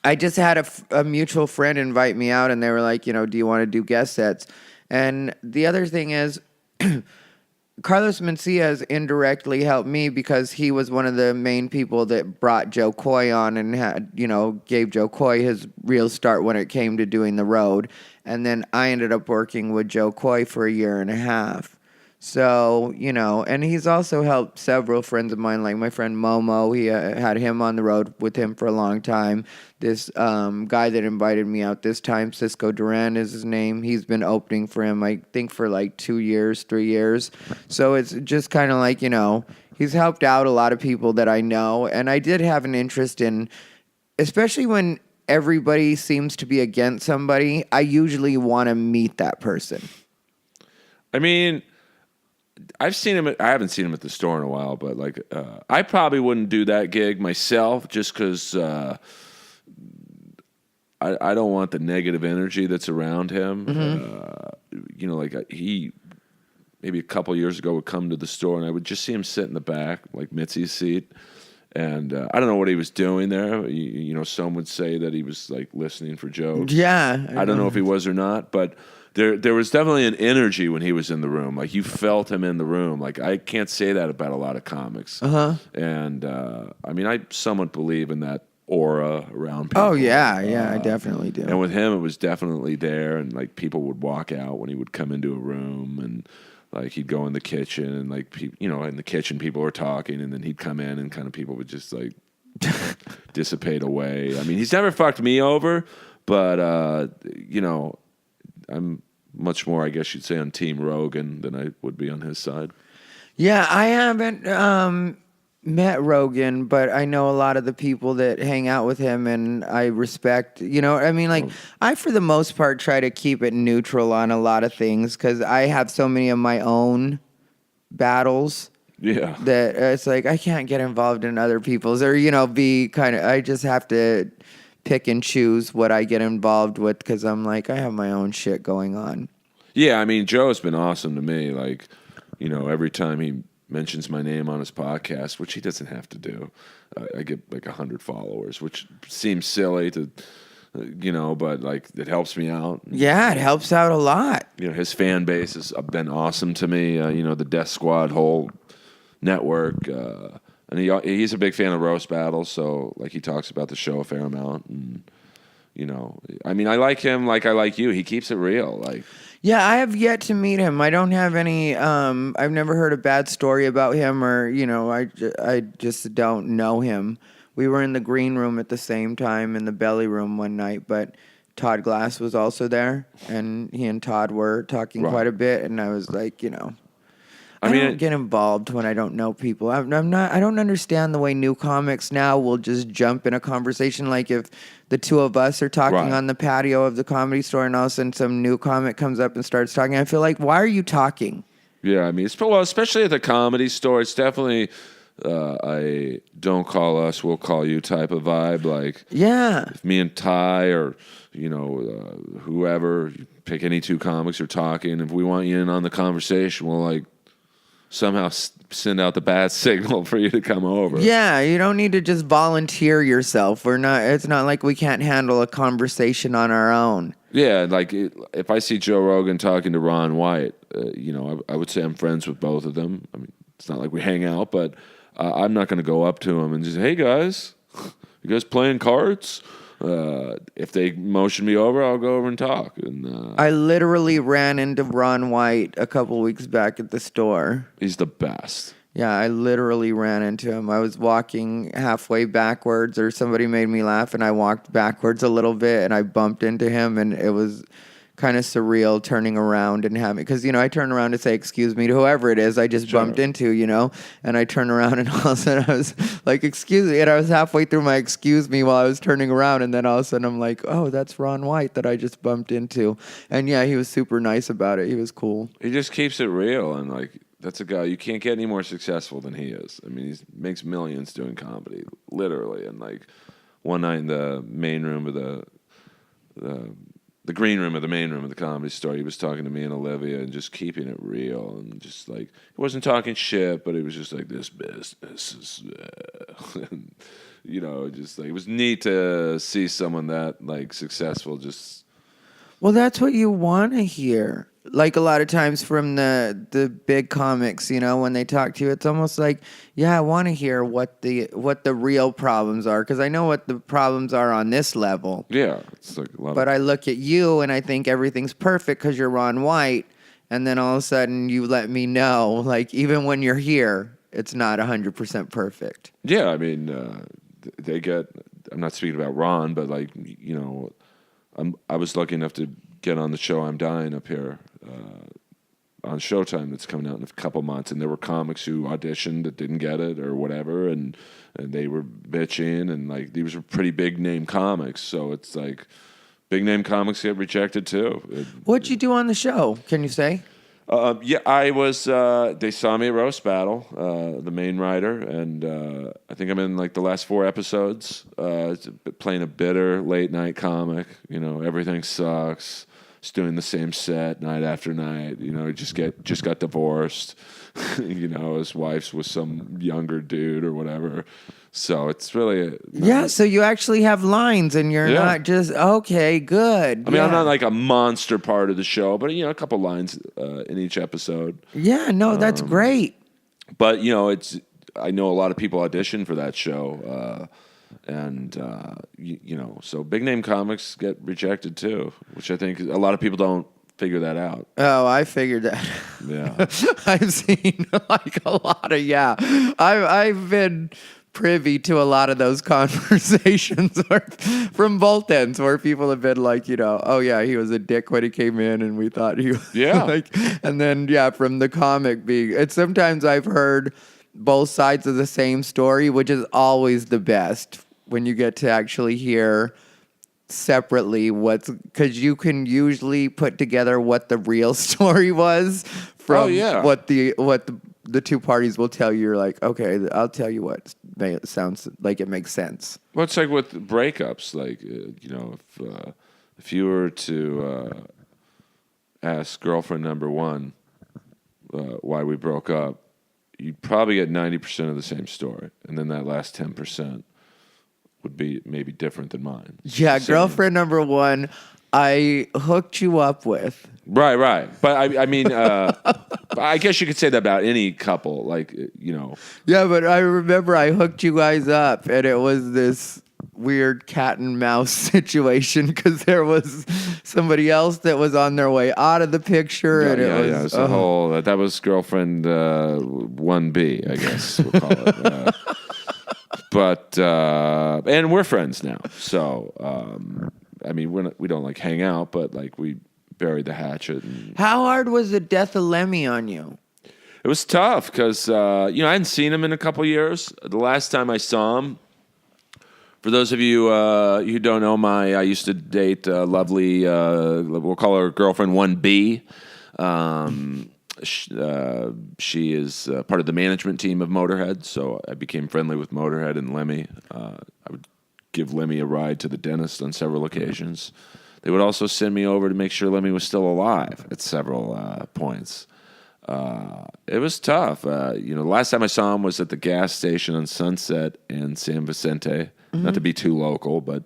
I just had a mutual friend invite me out, and they were like, do you want to do guest sets? And the other thing is, Carlos Mencia has indirectly helped me because he was one of the main people that brought Joe Coy on and gave Joe Coy his real start when it came to doing the road. And then I ended up working with Joe Coy for a year and a half. So, and he's also helped several friends of mine, like my friend Momo. He had him on the road with him for a long time. This guy that invited me out this time, Cisco Duran is his name. He's been opening for him, I think, for like 2 years, 3 years. So it's just kind of like, he's helped out a lot of people that I know. And I did have an interest in, especially when everybody seems to be against somebody, I usually want to meet that person. I mean, I've seen him. I haven't seen him at the store in a while, but like, I probably wouldn't do that gig myself just because I don't want the negative energy that's around him. Like he maybe a couple years ago would come to the store and I would just see him sit in the back, like Mitzi's seat. And I don't know what he was doing there. Some would say that he was like listening for jokes. Yeah. I don't know if he was or not, but there was definitely an energy when he was in the room. Like you felt him in the room. Like I can't say that about a lot of comics. And I mean, I somewhat believe in that aura around people. Oh yeah, I definitely do. And with him, it was definitely there. And like people would walk out when he would come into a room, and like he'd go in the kitchen, and like in the kitchen people were talking, and then he'd come in, and kind of people would just like dissipate away. I mean, he's never fucked me over, but I'm much more, I guess you'd say, on Team Rogan than I would be on his side. Yeah, I haven't met Rogan, but I know a lot of the people that hang out with him, and I respect, I, for the most part, try to keep it neutral on a lot of things because I have so many of my own battles. Yeah. That it's like I can't get involved in other people's or, be kind of, I just have to pick and choose what I get involved with because I'm like, I have my own shit going on. Yeah, I mean, Joe's been awesome to me. Like, every time he mentions my name on his podcast, which he doesn't have to do, I get like 100 followers, which seems silly to, but like it helps me out. Yeah, it helps out a lot. His fan base has been awesome to me. The Death Squad whole network. And he's a big fan of roast battles, so like he talks about the show a fair amount, and I mean, I like him like I like you. He keeps it real, like. Yeah, I have yet to meet him. I don't have any. I've never heard a bad story about him, or I just don't know him. We were in the green room at the same time in the belly room one night, but Todd Glass was also there, and he and Todd were talking quite a bit, and I was like, I don't get involved when I don't know people. I don't understand the way new comics now will just jump in a conversation. Like if the two of us are talking on the patio of the Comedy Store and all of a sudden some new comic comes up and starts talking, I feel like, why are you talking? Yeah, I mean, especially at the Comedy Store, it's definitely a don't call us, we'll call you type of vibe. Like, yeah, if me and Ty or whoever, pick any two comics are talking, if we want you in on the conversation, we'll like somehow send out the bat signal for you to come over. Yeah, you don't need to just volunteer yourself. It's not like we can't handle a conversation on our own. Yeah, like if I see Joe Rogan talking to Ron White, I would say I'm friends with both of them. I mean, it's not like we hang out, but I'm not going to go up to him and just, hey guys, you guys playing cards? If they motion me over, I'll go over and talk. And I literally ran into Ron White a couple weeks back at the store. He's the best. Yeah, I literally ran into him. I was walking halfway backwards, or somebody made me laugh, and I walked backwards a little bit, and I bumped into him, and it was kind of surreal turning around and having, because, I turn around to say, excuse me, to whoever it is I just bumped into, and I turn around and all of a sudden I was like, excuse me, and I was halfway through my excuse me while I was turning around, and then all of a sudden I'm like, oh, that's Ron White that I just bumped into. And yeah, he was super nice about it. He was cool. He just keeps it real, and like, that's a guy, you can't get any more successful than he is. I mean, he makes millions doing comedy, literally. And like one night in the main room of the green room of the main room of the Comedy Store, he was talking to me and Olivia and just keeping it real, and just like, he wasn't talking shit, but he was just like, this business is and, just like it was neat to see someone that like successful. Just Well, that's what you want to hear. Like a lot of times from the big comics, when they talk to you, it's almost like, yeah, I want to hear what the real problems are, because I know what the problems are on this level. yeah, it's like a lot. But I look at you and I think everything's perfect because you're Ron White, and then all of a sudden you let me know, like even when you're here, it's not 100% perfect. Yeah, I mean, they get. I'm not speaking about Ron, but like I was lucky enough to get on the show I'm Dying up here on Showtime that's coming out in a couple months, and there were comics who auditioned that didn't get it or whatever, and they were bitching, and like these were pretty big name comics, so it's like big name comics get rejected too. What'd you do on the show? Can you say? Yeah, I was. They saw me at Roast Battle, the main writer, and I think I'm in like the last 4 episodes. Playing a bitter late night comic. Everything sucks. Just doing the same set night after night. He just got divorced. His wife's with some younger dude or whatever. So it's really Yeah, so you actually have lines, and you're not just, okay, good. I mean, I'm not like a monster part of the show, but a couple lines in each episode. Yeah, no, that's great. But I know a lot of people audition for that show, and so big name comics get rejected too, which I think a lot of people don't figure that out. Oh, I figured that. Yeah, I've seen like a lot of I've been privy to a lot of those conversations from both ends, where people have been like, oh yeah, he was a dick when he came in, and we thought he was and then from the comic being, and sometimes I've heard both sides of the same story, which is always the best when you get to actually hear separately because you can usually put together what the real story was from what the two parties will tell you. You're like, okay, I'll tell you what sounds like it makes sense. Well, it's like with breakups. Like, if you were to ask girlfriend number one why we broke up, you'd probably get 90% of the same story, and then that last 10% would be maybe different than mine. Yeah, girlfriend number one, I hooked you up with. Right. But I mean, I guess you could say that about any couple, like, Yeah, but I remember I hooked you guys up, and it was this weird cat and mouse situation because there was somebody else that was on their way out of the picture, and it was a whole. That was girlfriend 1B, I guess we'll call it. But and we're friends now, so I mean, we don't like hang out, but like we buried the hatchet. How hard was the death of Lemmy on you? It was tough because I hadn't seen him in a couple years. The last time I saw him, for those of you who don't know, I used to date lovely, we'll call her girlfriend 1B. She is part of the management team of Motorhead, so I became friendly with Motorhead and Lemmy. I would give Lemmy a ride to the dentist on several occasions. They would also send me over to make sure Lemmy was still alive at several points. It was tough. The last time I saw him was at the gas station on Sunset in San Vicente. Not to be too local, but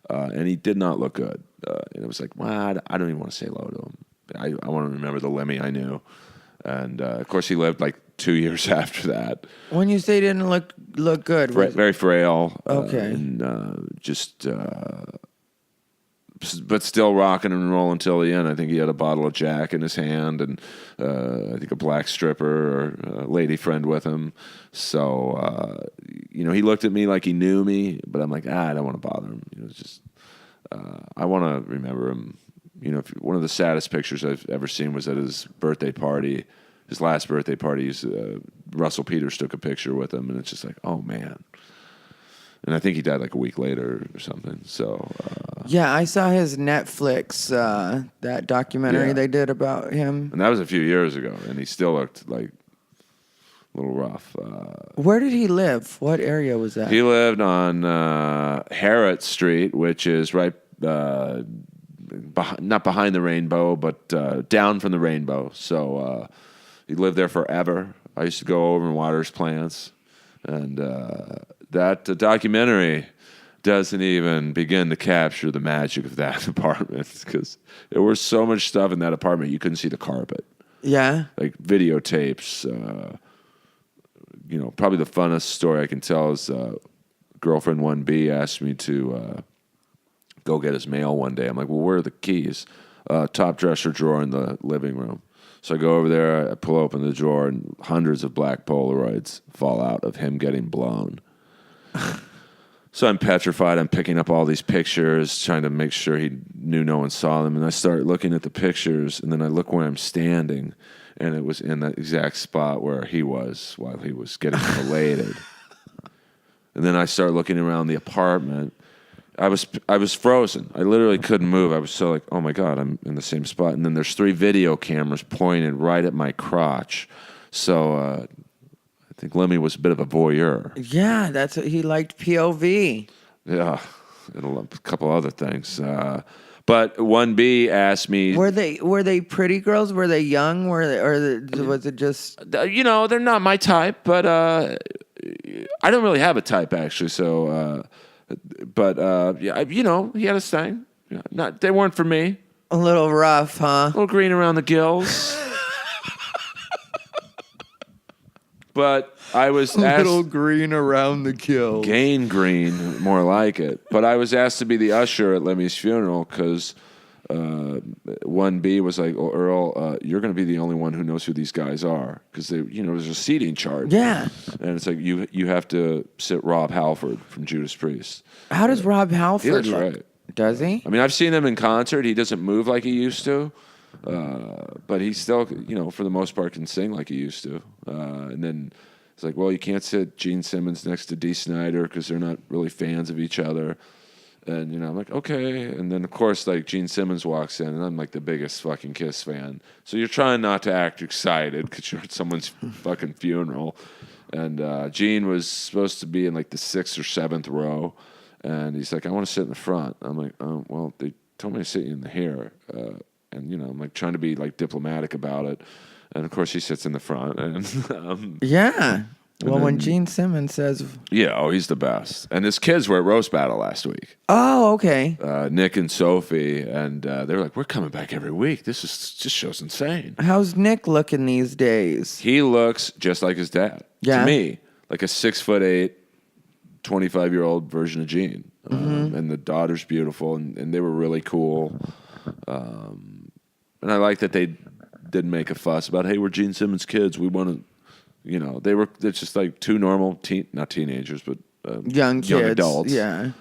and he did not look good. And it was like, wow, I don't even want to say hello to him. I want to remember the Lemmy I knew. And of course, he lived like 2 years after that. When you say didn't look good, Very frail. Okay, and but still rocking and rolling till the end. I think he had a bottle of Jack in his hand, and I think a black stripper or a lady friend with him. So he looked at me like he knew me, but I'm like, I don't want to bother him. It's just I want to remember him. One of the saddest pictures I've ever seen was at his birthday party, his last birthday party. Russell Peters took a picture with him, and it's just like, oh man. And I think he died like a week later or something. So yeah, I saw his Netflix that documentary they did about him, and that was a few years ago, and he still looked like a little rough. Where did he live? What area was that? He lived on Harrod Street, which is right. Not behind the rainbow, but down from the rainbow. So he lived there forever. I used to go over and water his plants, and that documentary doesn't even begin to capture the magic of that apartment because there was so much stuff in that apartment you couldn't see the carpet. Yeah. Like videotapes. Probably the funnest story I can tell is girlfriend 1B asked me to go get his mail one day. I'm like, well, where are the keys? Top dresser drawer in the living room. So I go over there, I pull open the drawer, and hundreds of black Polaroids fall out of him getting blown. So I'm petrified. I'm picking up all these pictures, trying to make sure he knew no one saw them. And I start looking at the pictures, and then I look where I'm standing, and it was in that exact spot where he was while he was getting belated. And then I start looking around the apartment. I was frozen. I literally couldn't move. I was so like, oh my God, I'm in the same spot. And then there's 3 video cameras pointed right at my crotch. So I think Lemmy was a bit of a voyeur. Yeah, that's what he liked, POV. Yeah, and a couple other things. But 1B asked me, Were they pretty girls? Were they young? Was it just? they're not my type, but I don't really have a type actually. So, yeah, he had his thing. They weren't for me. A little rough, huh? A little green around the gills. But I was asked... little green around the kill. Gain green, more like it. But I was asked to be the usher at Lemmy's funeral because 1B was like, oh, Earl, you're going to be the only one who knows who these guys are. Because, there's a seating chart. Yeah. And it's like, you have to sit Rob Halford from Judas Priest. How does Rob Halford He looks look? right. Does he? I mean, I've seen him in concert. He doesn't move like he used to. But he still, for the most part, can sing like he used to. And then it's like, well, you can't sit Gene Simmons next to Dee Snider because they're not really fans of each other. And, I'm like, okay. And then, of course, like, Gene Simmons walks in, and I'm, like, the biggest fucking Kiss fan. So you're trying not to act excited because you're at someone's fucking funeral. And Gene was supposed to be in, like, the 6th or 7th row. And he's like, I want to sit in the front. I'm like, oh, well, they told me to sit in the here. And, I'm, like, trying to be, like, diplomatic about it. And, of course, he sits in the front. And Yeah. Well, when Gene Simmons says... Yeah, he's the best. And his kids were at Roast Battle last week. Oh, okay. Nick and Sophie. And they were like, we're coming back every week. This show's insane. How's Nick looking these days? He looks just like his dad. Yeah. To me, like a 6'8", 25-year-old version of Gene. And the daughter's beautiful, and they were really cool. And I like that they didn't make a fuss about, hey, we're Gene Simmons' kids. We want to... it's just like 2 normal, not teenagers, but young kids. young adults. Yeah.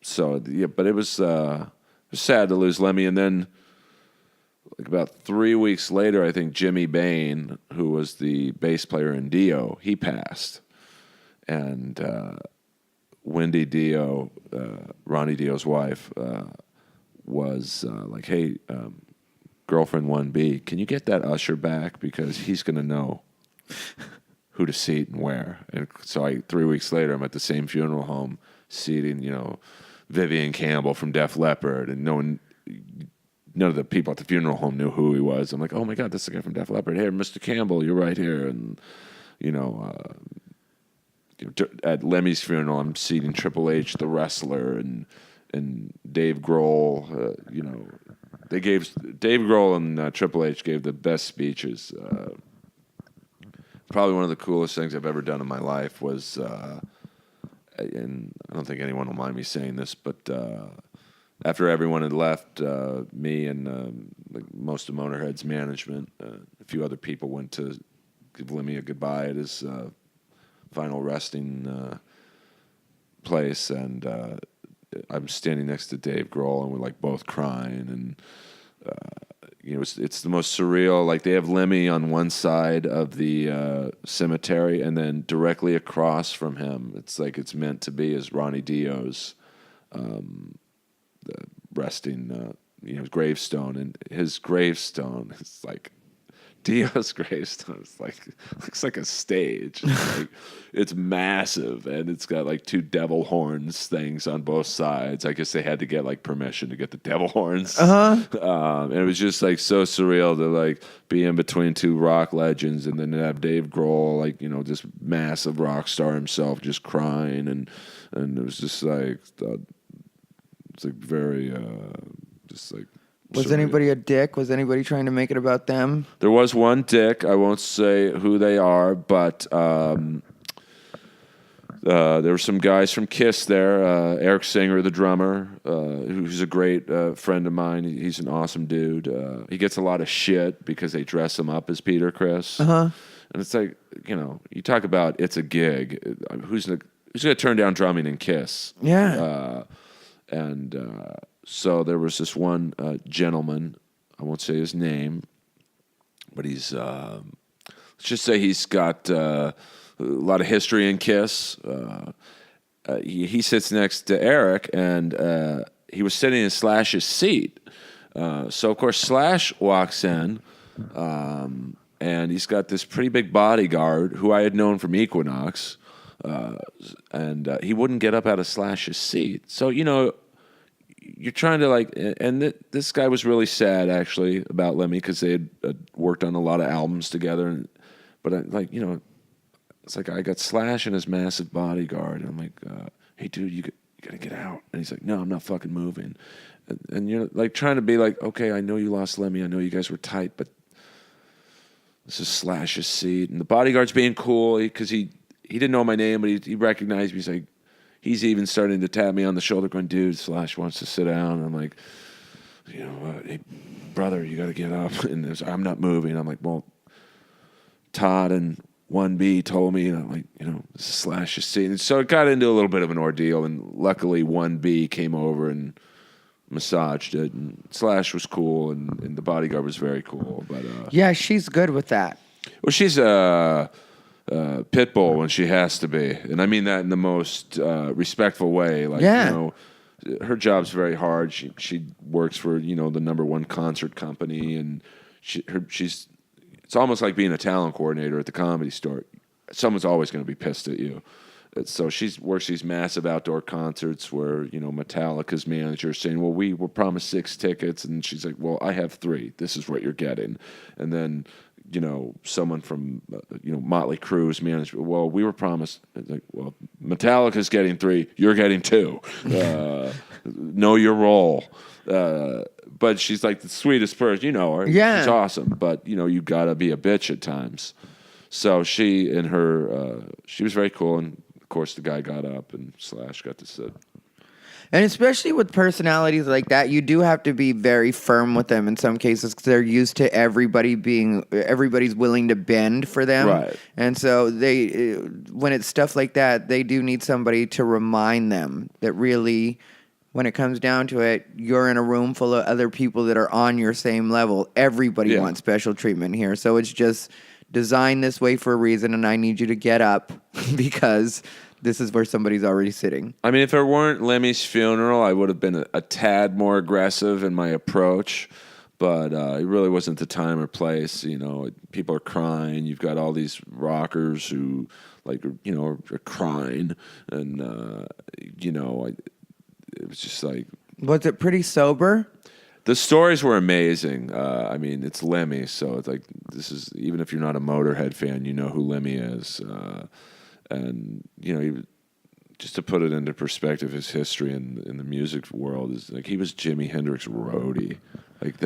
So, yeah, but it was sad to lose Lemmy. And then, like about 3 weeks later, I think Jimmy Bain, who was the bass player in Dio, he passed. And Wendy Dio, Ronnie Dio's wife, was like, hey, girlfriend 1B, can you get that usher back? Because he's going to know who to seat and where. And so 3 weeks later, I'm at the same funeral home seating, Vivian Campbell from Def Leppard. And none of the people at the funeral home knew who he was. I'm like, oh, my God, that's the guy from Def Leppard. Here, Mr. Campbell, you're right here. And, at Lemmy's funeral, I'm seating Triple H, the wrestler, and Dave Grohl, They gave Dave Grohl and Triple H gave the best speeches. Probably one of the coolest things I've ever done in my life was, and I don't think anyone will mind me saying this, but after everyone had left, me and most of Motorhead's management, a few other people went to give Lemmy a goodbye at his final resting place, and I'm standing next to Dave Grohl, and we're like both crying, and it's the most surreal. Like, they have Lemmy on one side of the cemetery, and then directly across from him, it's like it's meant to be, is Ronnie Dio's resting, gravestone, and his gravestone is like Dio's gravestone is looks like a stage. It's massive, and it's got like two devil horns things on both sides. I guess they had to get like permission to get the devil horns. And it was just like so surreal to like be in between two rock legends, and then have Dave Grohl, like, you know, this massive rock star himself, just crying, and it was just like it's like very just like. Was surreal. anybody a dick? Was anybody trying to make it about them? There was one dick. I won't say who they are, but there were some guys from Kiss there. Eric Singer, the drummer, who's a great friend of mine. He's an awesome dude. He gets a lot of shit because they dress him up as Peter Criss. And it's like, you know, you talk about it's a gig. Who's going to turn down drumming in Kiss? Yeah. So there was this one gentleman, I won't say his name, but he's, let's just say he's got a lot of history in Kiss. He sits next to Eric, and he was sitting in Slash's seat. So, of course, Slash walks in, and he's got this pretty big bodyguard who I had known from Equinox, and he wouldn't get up out of Slash's seat. So, you know, you're trying to like, and this guy was really sad actually about Lemmy because they had worked on a lot of albums together. But I, like, you know, it's like I got Slash and his massive bodyguard, and I'm like, hey dude, you gotta get out. And he's like, no, I'm not fucking moving. And you're like trying to be like, okay, I know you lost Lemmy, I know you guys were tight, but this is Slash's seat, and the bodyguard's being cool because he didn't know my name, but he recognized me. He's like. He's even starting to tap me on the shoulder going, dude, Slash wants to sit down. And I'm like, you know, hey, brother, you got to get up. And I'm not moving. I'm like, well, Todd and 1B told me, and I'm like, you know, this is Slash's seat. And so it got into a little bit of an ordeal. And luckily 1B came over and massaged it. And Slash was cool. And the bodyguard was very cool. But yeah, she's good with that. Well, she's Pitbull when she has to be, and I mean that in the most respectful way. Like, yeah. You know, her job's very hard. She works for, you know, the #1 concert company, and she's. It's almost like being a talent coordinator at the Comedy Store. Someone's always going to be pissed at you. So she works these massive outdoor concerts where, you know, Metallica's manager is saying, well, we were promised 6 tickets, and she's like, well, I have 3. This is what you're getting, and then. You know, someone from, you know, Motley Crue's management. Well, we were promised. Like, well, Metallica's getting 3. You're getting 2. Know your role. But she's like the sweetest person. You know her. Yeah. She's awesome. But, you know, you got to be a bitch at times. So she and her, she was very cool. And, of course, the guy got up and Slash got to sit. And especially with personalities like that, you do have to be very firm with them in some cases because they're used to everybody's willing to bend for them. Right. And so when it's stuff like that, they do need somebody to remind them that really, when it comes down to it, you're in a room full of other people that are on your same level. Everybody wants special treatment here. So it's just designed this way for a reason, and I need you to get up because... this is where somebody's already sitting. I mean, if it weren't Lemmy's funeral, I would have been a tad more aggressive in my approach. But it really wasn't the time or place. You know, people are crying. You've got all these rockers who, like, you know, are crying. And, you know, it was just like... Was it pretty sober? The stories were amazing. I mean, it's Lemmy, so it's like, this is... Even if you're not a Motorhead fan, you know who Lemmy is. And, you know, just to put it into perspective, his history in the music world is like he was Jimi Hendrix's roadie. Like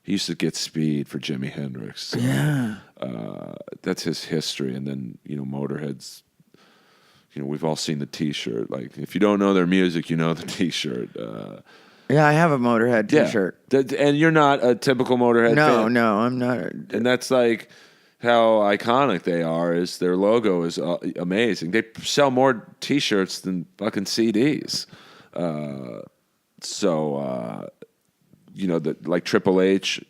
he used to get speed for Jimi Hendrix. So, yeah. That's his history. And then, you know, Motorhead's, you know, we've all seen the T-shirt. Like, if you don't know their music, you know the T-shirt. Yeah, I have a Motorhead T-shirt. Yeah. And you're not a typical Motorhead fan? No, I'm not. And that's like... how iconic they are is their logo is amazing. They sell more T-shirts than fucking CDs. You know, like Triple H,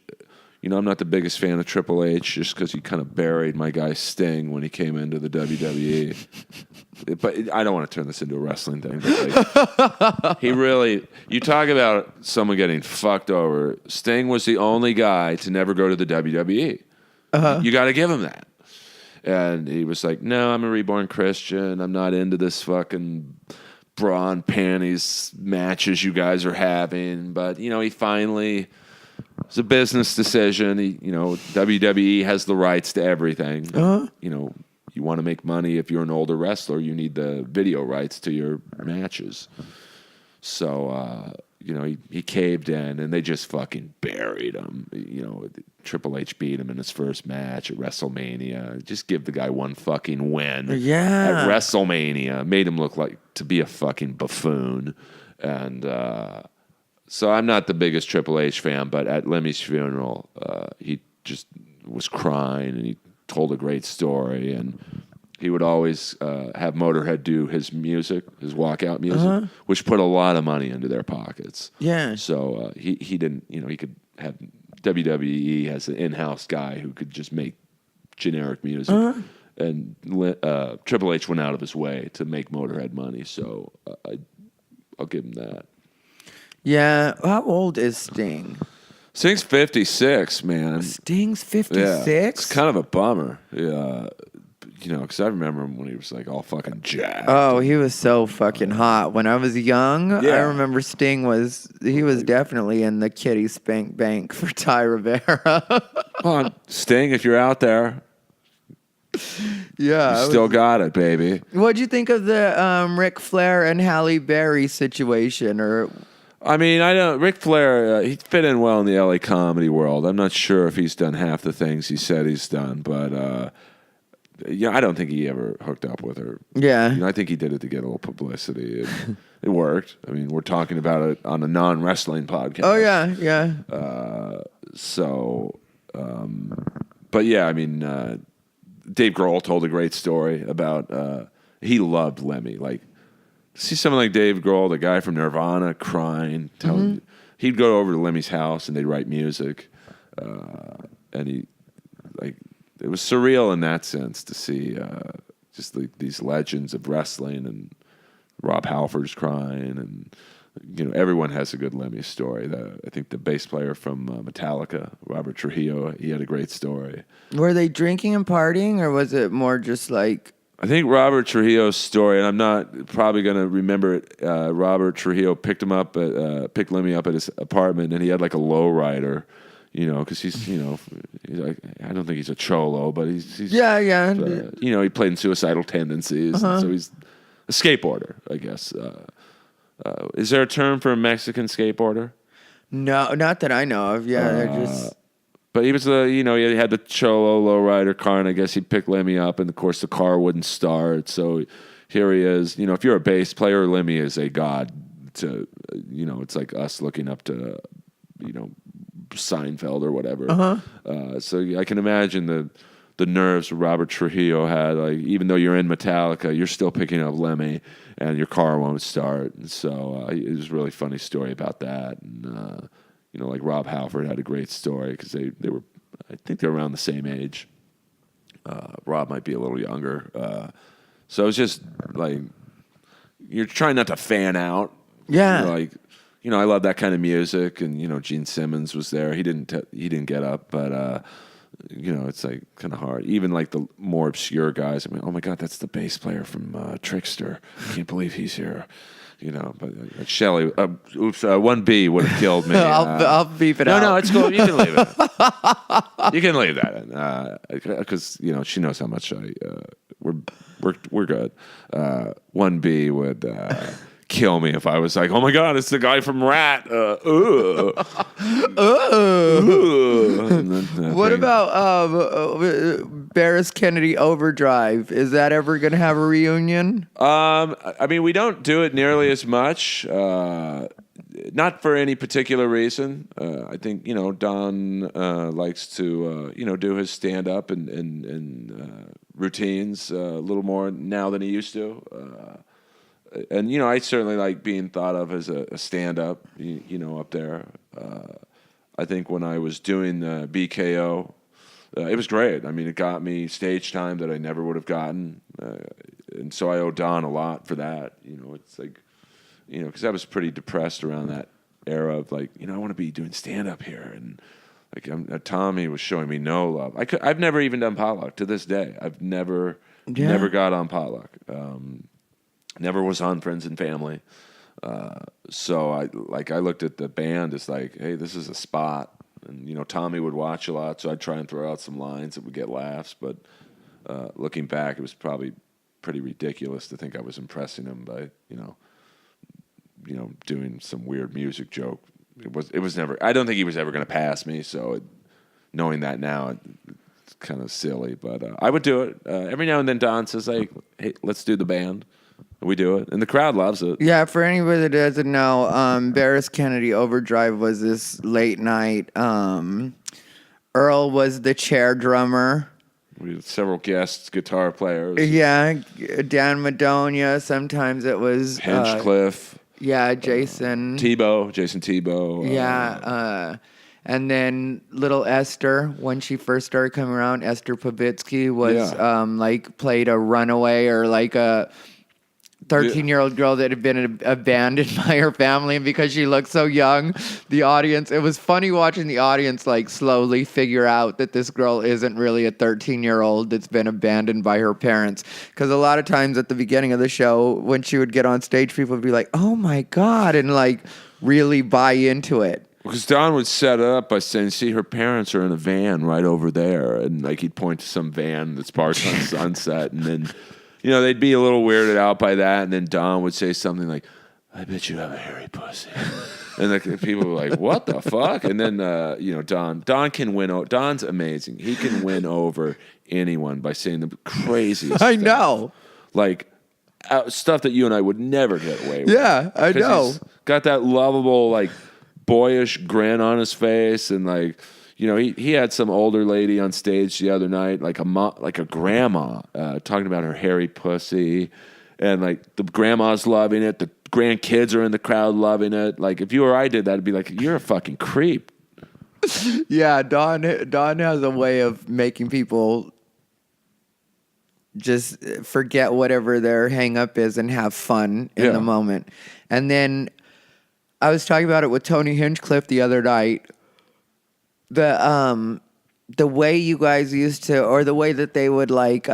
you know, I'm not the biggest fan of Triple H just because he kind of buried my guy Sting when he came into the WWE. But I don't want to turn this into a wrestling thing. But like, he really, you talk about someone getting fucked over. Sting was the only guy to never go to the WWE. You got to give him that. And he was like, no, I'm a reborn Christian. I'm not into this fucking bra and panties matches you guys are having. But, he finally, it's a business decision. WWE has the rights to everything. You want to make money. If you're an older wrestler, you need the video rights to your matches. So, he caved in, and they just fucking buried him. Triple H beat him in his first match at WrestleMania. Just give the guy one fucking win at WrestleMania. Made him look like to be a fucking buffoon. And so I'm not the biggest Triple H fan, but at Lemmy's funeral, he just was crying, and he told a great story. And he would always have Motorhead do his music, his walkout music, which put a lot of money into their pockets. Yeah. So he didn't, he could have WWE as an in-house guy who could just make generic music. And Triple H went out of his way to make Motorhead money. So I'll give him that. Yeah. How old is Sting? Sting's 56, man. Sting's 56? Yeah, it's kind of a bummer. Yeah. Because I remember him when he was like all fucking jacked. Oh, he was so fucking hot. When I was young, Yeah. I remember Sting was definitely in the kitty spank bank for Ty Rivera. Come on, Sting, if you're out there, Yeah. you still got it, baby. What'd you think of the Ric Flair and Halle Berry situation? I mean, I don't. Ric Flair, he fit in well in the LA comedy world. I'm not sure if he's done half the things he said he's done, but I don't think he ever hooked up with her. Yeah. I think he did it to get a little publicity. It worked. I mean, we're talking about it on a non-wrestling podcast. Oh, yeah, yeah. But yeah, I mean, Dave Grohl told a great story about he loved Lemmy. Like, see someone like Dave Grohl, the guy from Nirvana, crying. He'd go over to Lemmy's house and they'd write music, and it was surreal in that sense to see just these legends of wrestling, and Rob Halford's crying, and everyone has a good Lemmy story. I think the bass player from Metallica, Robert Trujillo, he had a great story. Were they drinking and partying, or was it more just like? I think Robert Trujillo's story, and I'm not probably going to remember it. Robert Trujillo picked Lemmy up at his apartment, and he had like a lowrider. Because he's like, I don't think he's a cholo, but he's yeah. He played in Suicidal Tendencies, and so he's a skateboarder, I guess. Is there a term for a Mexican skateboarder? No, not that I know of. Yeah, they're just. But he was he had the cholo lowrider car, and I guess he picked Lemmy up, and of course the car wouldn't start. So here he is. If you're a bass player, Lemmy is a god. It's like us looking up to, Seinfeld or whatever. So I can imagine the nerves Robert Trujillo had. Like, even though you're in Metallica, you're still picking up Lemmy, and your car won't start. And so it was a really funny story about that. And like Rob Halford had a great story because they were, I think they're around the same age. Rob might be a little younger. So it was just like, you're trying not to fan out. Yeah. I love that kind of music, and Gene Simmons was there. He didn't get up, but it's like kind of hard. Even like the more obscure guys. I mean, oh my God, that's the bass player from Trickster. I can't believe he's here. But Shelley, 1B would have killed me. I'll beep it out. No, it's cool. You can leave it. You can leave that in because she knows how much we're good. 1B would. Kill me if I was like, oh my God, it's the guy from Rat. What about Barris Kennedy Overdrive? Is that ever going to have a reunion? I mean, we don't do it nearly as much. Not for any particular reason. I think Don likes to do his stand up and routines a little more now than he used to. And I certainly like being thought of as a stand-up, up there. I think when I was doing the BKO, it was great. I mean, it got me stage time that I never would have gotten, and so I owe Don a lot for that. It's like, because I was pretty depressed around that era of like, I want to be doing stand-up here, and Like Tommy was showing me no love. I've never even done potluck to this day. I've never got on potluck. Never was on Friends and Family. So I looked at the band as like, hey, this is a spot. And, you know, Tommy would watch a lot, so I'd try and throw out some lines that would get laughs. But looking back, it was probably pretty ridiculous to think I was impressing him by, you know, doing some weird music joke. It was never. I don't think he was ever going to pass me. So knowing that now, it's kind of silly. But I would do it every now and then. Don says, "Hey, let's do the band." We do it, and the crowd loves it. Yeah, for anybody that doesn't know, Barris Kennedy Overdrive was this late night. Earl was the chair drummer. We had several guests, guitar players. Yeah, Dan Madonia. Sometimes it was Hinchcliffe. Yeah, Jason Tebow. Yeah, and then little Esther, when she first started coming around, Esther Pavitsky was like played a runaway or like a 13-year-old girl that had been abandoned by her family, and because she looked so young, the audience, it was funny watching the audience like slowly figure out that this girl isn't really a 13-year-old that's been abandoned by her parents. Because a lot of times at the beginning of the show, when she would get on stage, people would be like, oh my God, and like really buy into it. Because Don would set it up by saying, see, her parents are in a van right over there. And like he'd point to some van that's parked on Sunset, and then, you know, they'd be a little weirded out by that, and then Don would say something like, I bet you have a hairy pussy. And like, people were like, what the fuck? And then, you know, Don can win. Don's amazing. He can win over anyone by saying the craziest I stuff. know. Like, stuff that you and I would never get away with. Yeah, I know. He's got that lovable, like, boyish grin on his face, and like, you know, he had some older lady on stage the other night, like a grandma, talking about her hairy pussy, and like the grandma's loving it, the grandkids are in the crowd loving it. Like if you or I did that, it'd be like, you're a fucking creep. Yeah, Don has a way of making people just forget whatever their hang up is and have fun in the moment. And then I was talking about it with Tony Hinchcliffe the other night. The way you guys used to, or the way that they would like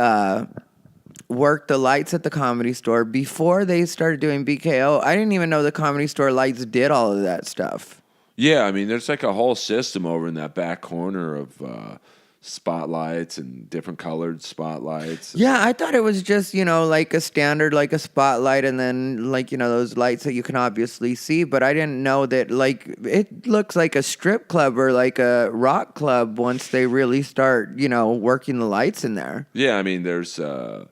work the lights at the Comedy Store before they started doing BKO. I didn't even know the Comedy Store lights did all of that stuff. Yeah, I mean, there's like a whole system over in that back corner of spotlights and different colored spotlights. Yeah, I thought it was just, you know, like a standard, like a spotlight, and then like, you know, those lights that you can obviously see, but I didn't know that, like, it looks like a strip club or like a rock club once they really start, you know, working the lights in there. Yeah, I mean, there's a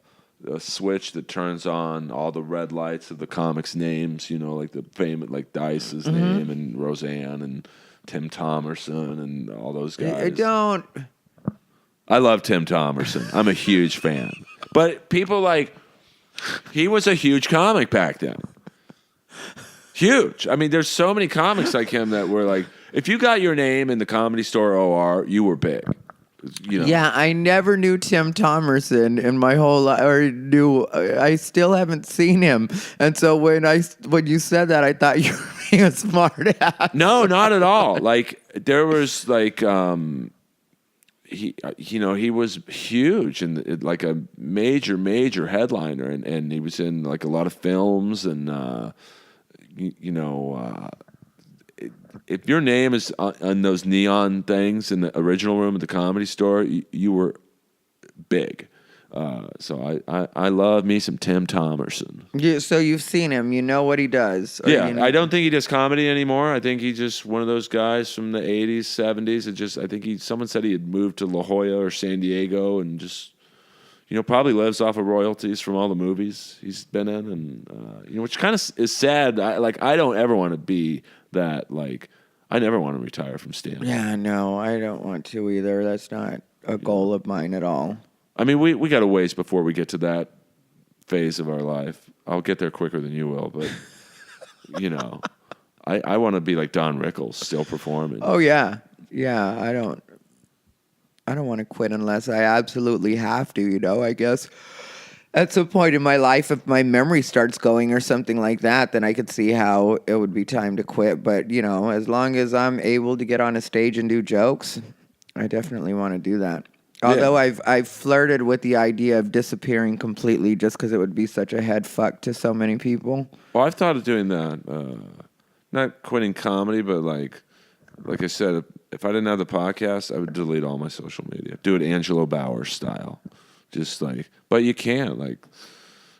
switch that turns on all the red lights of the comics' names, you know, like the famous, like Dice's name and Roseanne and Tim Thomerson and all those guys. I love Tim Thomerson. I'm a huge fan. But people like, he was a huge comic back then. Huge. I mean, there's so many comics like him that were like, if you got your name in the Comedy Store OR, you were big. You know. Yeah, I never knew Tim Thomerson in my whole life, I still haven't seen him. And so when you said that, I thought you were being a smart ass. No, not at all. Like, there was like, he was huge and like a major headliner, and he was in like a lot of films, and if your name is on those neon things in the original room at the Comedy Store, you were big. So I love me some Tim Thomerson. Yeah, so you've seen him, you know what he does. Yeah, you know. I don't think he does comedy anymore. I think he's just one of those guys from the 80s, 70s. I think someone said he had moved to La Jolla or San Diego and just, you know, probably lives off of royalties from all the movies he's been in, and you know, which kind of is sad. I don't ever want to be that. Like, I never want to retire from stand-up. Yeah, no, I don't want to either. That's not a goal of mine at all. I mean, we got a ways before we get to that phase of our life. I'll get there quicker than you will, but you know, I want to be like Don Rickles, still performing. Oh yeah, I don't want to quit unless I absolutely have to. You know, I guess At some point in my life, if my memory starts going or something like that, then I could see how it would be time to quit. But, as long as I'm able to get on a stage and do jokes, I definitely want to do that. Although Yeah. I've flirted with the idea of disappearing completely just because it would be such a head fuck to so many people. Well, I've thought of doing that. Not quitting comedy, but like I said, if I didn't have the podcast, I would delete all my social media. Do it Angelo Bauer style. Just like, but you can't. Like,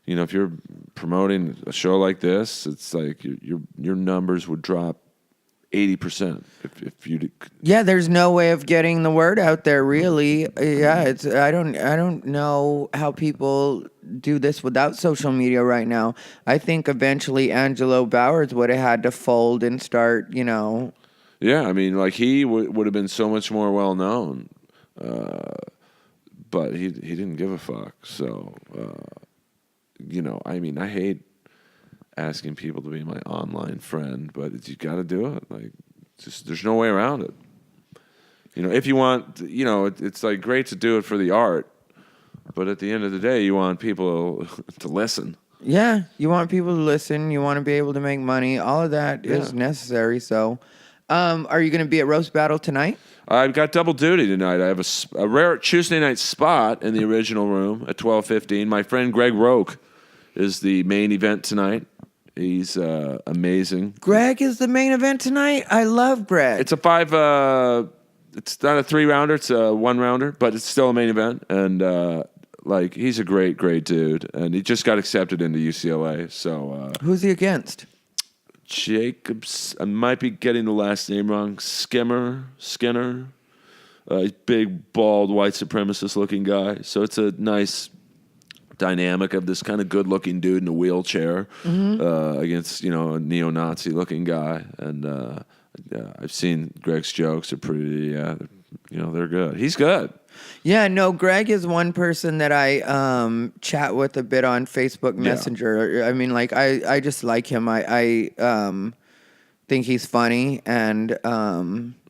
if you're promoting a show like this, it's like your numbers would drop 80% if you. Yeah, there's no way of getting the word out there, really. Yeah, I don't know how people do this without social media right now. I think eventually Angelo Bowers would have had to fold and start, Yeah, I mean, like he would have been so much more well known, but he didn't give a fuck. So, I mean, I hate asking people to be my online friend, but you got to do it. Like, just there's no way around it. If you want, it's like great to do it for the art, but at the end of the day, you want people to listen. Yeah, you want people to listen. You want to be able to make money. All of that is necessary. So, are you going to be at Roast Battle tonight? I've got double duty tonight. I have a rare Tuesday night spot in the original room at 12:15. My friend Greg Roke is the main event tonight. He's amazing. Greg is the main event tonight? I love Greg. It's a five. It's not a 3-rounder. It's a 1-rounder, but it's still a main event. And he's a great, great dude. And he just got accepted into UCLA. So who's he against? Jacobs. I might be getting the last name wrong. Skinner. He's big, bald, white supremacist looking guy. So it's a nice dynamic of this kind of good-looking dude in a wheelchair against a neo-Nazi looking guy, and I've seen Greg's jokes are pretty they're good. He's good. Yeah, no, Greg is one person that I chat with a bit on Facebook Messenger. Yeah. I mean, like I just like him. I think he's funny and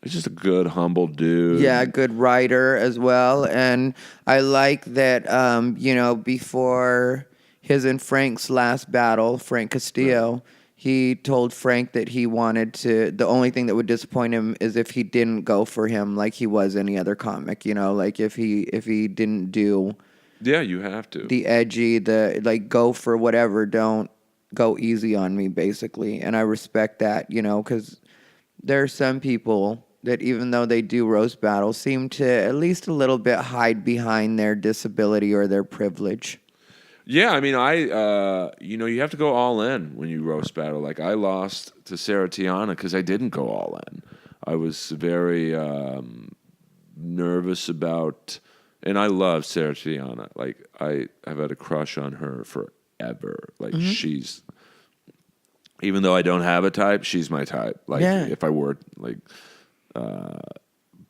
he's just a good, humble dude. Yeah, good writer as well. And I like that, before his and Frank's last battle, Frank Castillo, he told Frank that he wanted to, the only thing that would disappoint him is if he didn't go for him like he was any other comic, like if he didn't do. Yeah, you have to. The edgy, go for whatever, don't go easy on me, basically. And I respect that, because there are some people that even though they do roast battles, seem to at least a little bit hide behind their disability or their privilege. Yeah, I mean, you have to go all in when you roast battle. Like, I lost to Sarah Tiana because I didn't go all in. I was very nervous about, and I love Sarah Tiana. Like, I've had a crush on her forever. Like, she's, even though I don't have a type, she's my type. Like, if I were, like,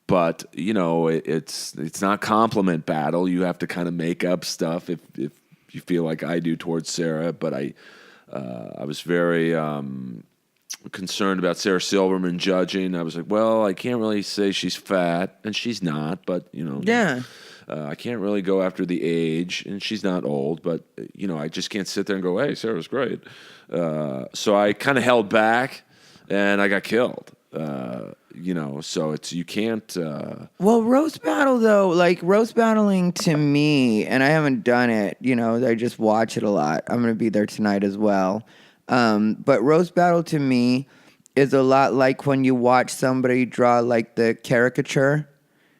but it's not compliment battle. You have to kind of make up stuff if you feel like I do towards Sarah. But I was very concerned about Sarah Silverman judging. I was like, well, I can't really say she's fat, and she's not. But I can't really go after the age, and she's not old. But I just can't sit there and go, hey, Sarah's great. So I kind of held back, and I got killed. So you can't. Well, roast battle though, like roast battling to me, and I haven't done it. I just watch it a lot. I'm gonna be there tonight as well. But roast battle to me is a lot like when you watch somebody draw like the caricature.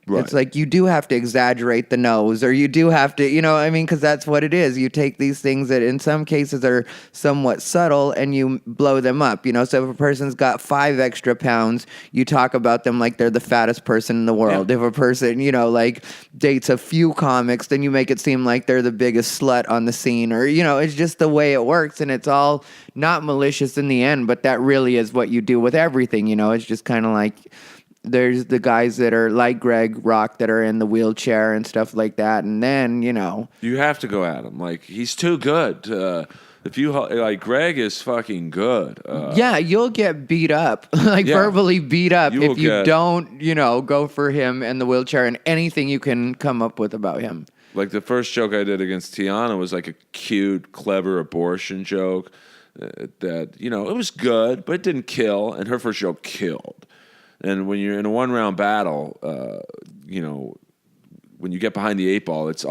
Right. It's like you do have to exaggerate the nose, or you do have to, because that's what it is. You take these things that in some cases are somewhat subtle and you blow them up, So if a person's got 5 extra pounds, you talk about them like they're the fattest person in the world. Yeah. If a person, dates a few comics, then you make it seem like they're the biggest slut on the scene, or, it's just the way it works, and it's all not malicious in the end, but that really is what you do with everything, It's just kind of like, there's the guys that are like Greg Rock that are in the wheelchair and stuff like that. And then, you have to go at him. Like, he's too good if you like, Greg is fucking good. Yeah, you'll get beat up, like Yeah. verbally beat up You will if you get- don't, go for him and the wheelchair and anything you can come up with about him. Like the first joke I did against Tiana was like a cute, clever abortion joke that, it was good, but it didn't kill. And her first joke killed. And when you're in a 1-round battle, when you get behind the 8 ball, it's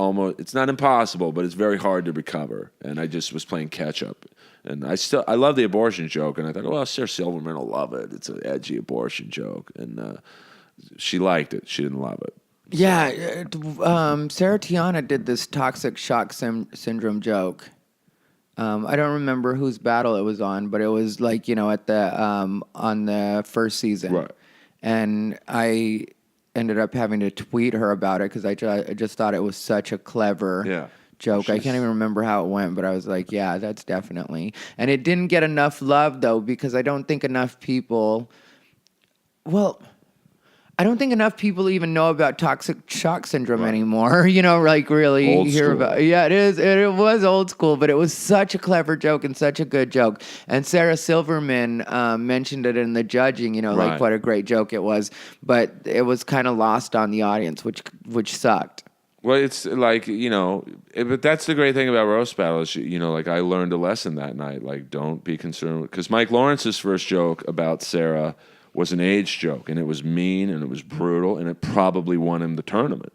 not impossible, but it's very hard to recover. And I just was playing catch up. And I love the abortion joke. And I thought, well, Sarah Silverman will love it. It's an edgy abortion joke. And she liked it. She didn't love it. Yeah, Sarah Tiana did this toxic shock syndrome joke. I don't remember whose battle it was on, but it was like, at the on the first season. Right. And I ended up having to tweet her about it because I just thought it was such a clever joke. I can't even remember how it went, but I was like, yeah, that's definitely. And it didn't get enough love, though, because I don't think enough people... Well... I don't think enough people even know about toxic shock syndrome anymore. Like really Old hear school. about. Yeah, it is. It was old school, but it was such a clever joke and such a good joke. And Sarah Silverman mentioned it in the judging. Like Right. what a great joke it was. But it was kind of lost on the audience, which sucked. Well, it's like, but that's the great thing about roast battles. Like I learned a lesson that night. Like, don't be concerned. Because Mike Lawrence's first joke about Sarah was an age joke, and it was mean, and it was brutal, and it probably won him the tournament.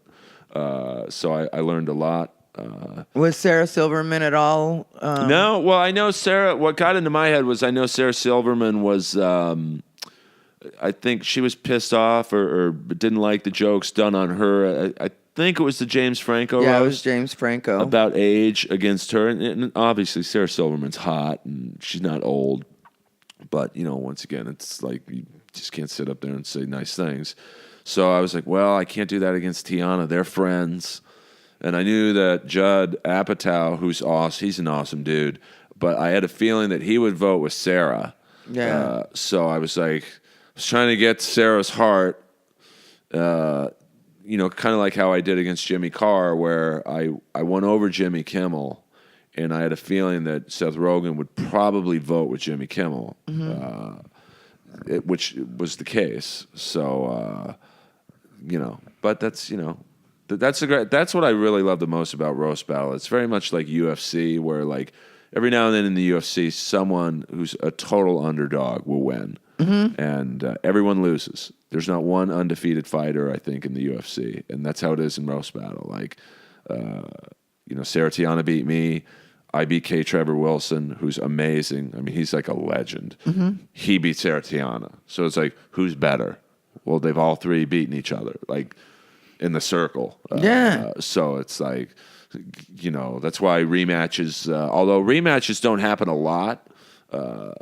So I learned a lot. Was Sarah Silverman at all? No, well, I know Sarah. What got into my head was I know Sarah Silverman was. I think she was pissed off or didn't like the jokes done on her. I think it was the James Franco. Yeah, it roast was James Franco. about age against her, and obviously Sarah Silverman's hot, and she's not old. But, once again, it's like you just can't sit up there and say nice things. So I was like, well, I can't do that against Tiana. They're friends. And I knew that Judd Apatow, who's awesome, he's an awesome dude. But I had a feeling that he would vote with Sarah. Yeah. So I was like, I was trying to get Sarah's heart, kind of like how I did against Jimmy Carr, where I won over Jimmy Kimmel. And I had a feeling that Seth Rogen would probably vote with Jimmy Kimmel, which was the case. So, but that's that's what I really love the most about roast battle. It's very much like UFC, where like every now and then in the UFC, someone who's a total underdog will win, and everyone loses. There's not one undefeated fighter, I think, in the UFC, and that's how it is in roast battle. Like, Sarah Tiana beat me. I beat K. Trevor Wilson, who's amazing. I mean, he's like a legend. He beat Sarah Tiana. So it's like, who's better? Well, they've all three beaten each other, like in the circle. So it's like, that's why rematches, although rematches don't happen a lot, they're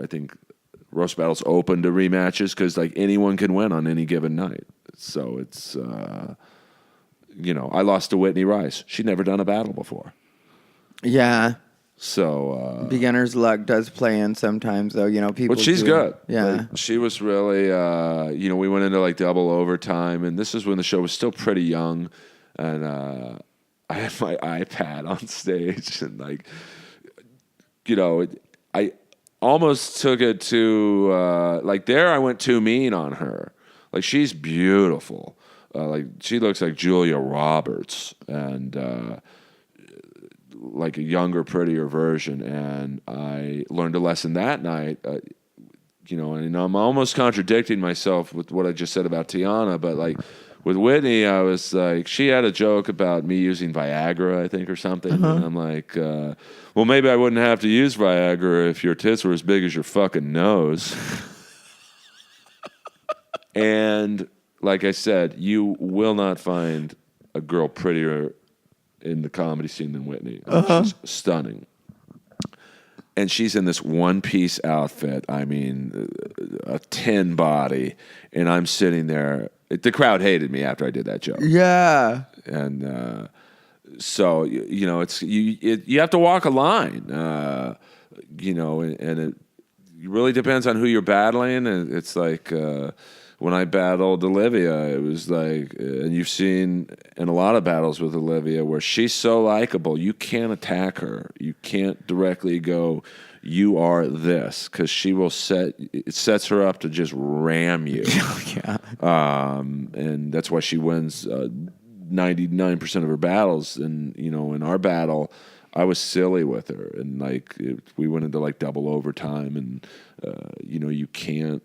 I think, roast battles open to rematches because like anyone can win on any given night. So it's... I lost to Whitney Rice. She'd never done a battle before. Yeah. So beginner's luck does play in sometimes, though. People. but she's do. good. Yeah. Like, she was really. We went into like double overtime, and this is when the show was still pretty young, and I had my iPad on stage, and like, I almost took it to there. I went too mean on her. Like, she's beautiful. Like, she looks like Julia Roberts, and like a younger, prettier version. And I learned a lesson that night. And I'm almost contradicting myself with what I just said about Tiana, but like with Whitney, I was like, she had a joke about me using Viagra, I think, or something. And I'm like, well, maybe I wouldn't have to use Viagra if your tits were as big as your fucking nose. And like I said, you will not find a girl prettier in the comedy scene than Whitney. She's stunning. And she's in this one-piece outfit. I mean, a tin body. And I'm sitting there. The crowd hated me after I did that joke. Yeah. And so, it's you have to walk a line. And it really depends on who you're battling. And it's like... when I battled Olivia, it was like, and you've seen in a lot of battles with Olivia where she's so likable, you can't attack her. You can't directly go, you are this, because it sets her up to just ram you. Yeah. And that's why she wins 99% of her battles. And, in our battle, I was silly with her. And, we went into, double overtime. And, you can't,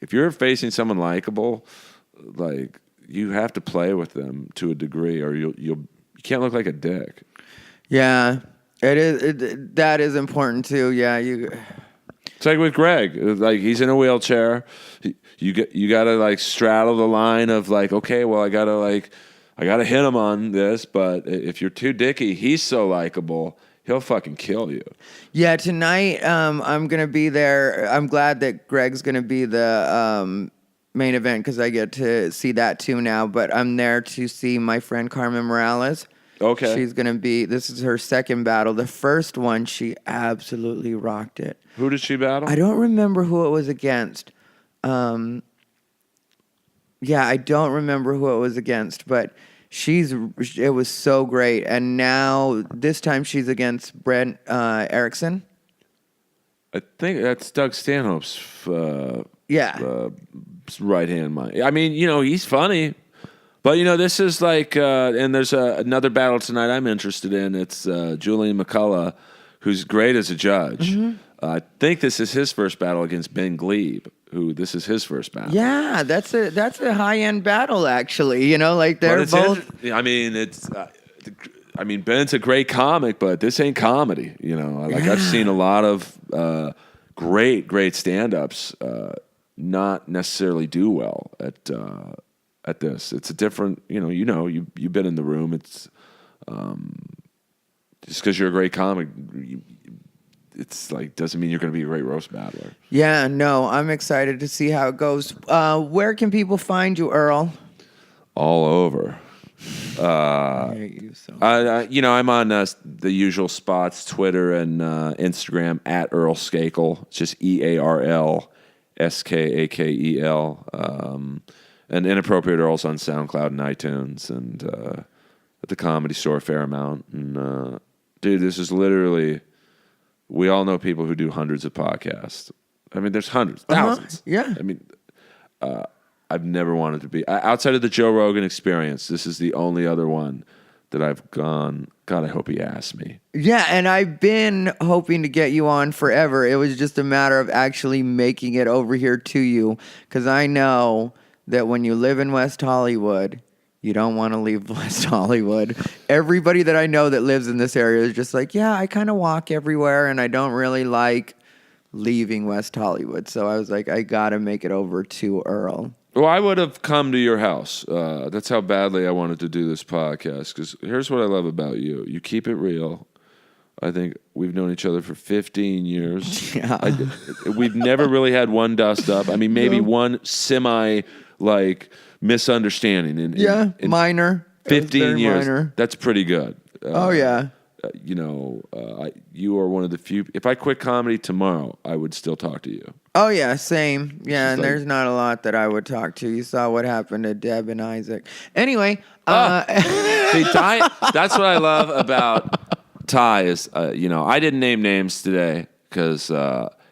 if you're facing someone likable, you have to play with them to a degree, or you can't look like a dick. Yeah, it is. That is important too. Yeah, It's like with Greg. He's in a wheelchair. You got to straddle the line of okay, well I got to hit him on this, but if you're too dicky, he's so likable. He'll fucking kill you. Yeah, tonight I'm going to be there. I'm glad that Greg's going to be the main event because I get to see that too now. But I'm there to see my friend Carmen Morales. Okay. She's going to be, this is her second battle. The first one, she absolutely rocked it. Who did she battle? I don't remember who it was against. Yeah, I don't remember who it was against, but it was so great. And now this time she's against Brent Erickson. I think that's Doug Stanhope's right hand man. I mean, he's funny, but this is and there's another battle tonight I'm interested in. It's Julian McCullough, who's great as a judge. Mm-hmm. I think this is his first battle against Ben Glebe, who this is his first battle. Yeah, that's a high-end battle, actually. They're both... Ben's a great comic, but this ain't comedy. I've seen a lot of great stand-ups not necessarily do well at this. It's a different, you've been in the room. It's just because you're a great comic, it's doesn't mean you're going to be a great roast battler. Yeah, no, I'm excited to see how it goes. Where can people find you, Earl? All over. I hate you so much. I'm on the usual spots: Twitter and Instagram at Earl Skakel. It's just EARL SKAKEL. And Inappropriate Earls on SoundCloud and iTunes, and at the Comedy Store a fair amount. And dude, this is literally. We all know people who do hundreds of podcasts. I mean, there's hundreds, thousands. Yeah. I mean, I've never wanted to be outside of the Joe Rogan Experience. This is the only other one that I've gone. God, I hope he asks me. Yeah, and I've been hoping to get you on forever. It was just a matter of actually making it over here to you, because I know that when you live in West Hollywood, you don't want to leave West Hollywood. Everybody that I know that lives in this area is just yeah, I kind of walk everywhere, and I don't really like leaving West Hollywood. So I was I got to make it over to Earl. Well, I would have come to your house. That's how badly I wanted to do this podcast, because here's what I love about you. You keep it real. I think we've known each other for 15 years. Yeah. We've never really had one dust up. I mean, maybe one semi, misunderstanding. In minor. 15 years. Minor. That's pretty good. Oh, yeah. You are one of the few. If I quit comedy tomorrow, I would still talk to you. Oh, yeah, same. Yeah, and there's not a lot that I would talk to. You saw what happened to Deb and Isaac. Anyway. See, Ty, that's what I love about Ty is, I didn't name names today because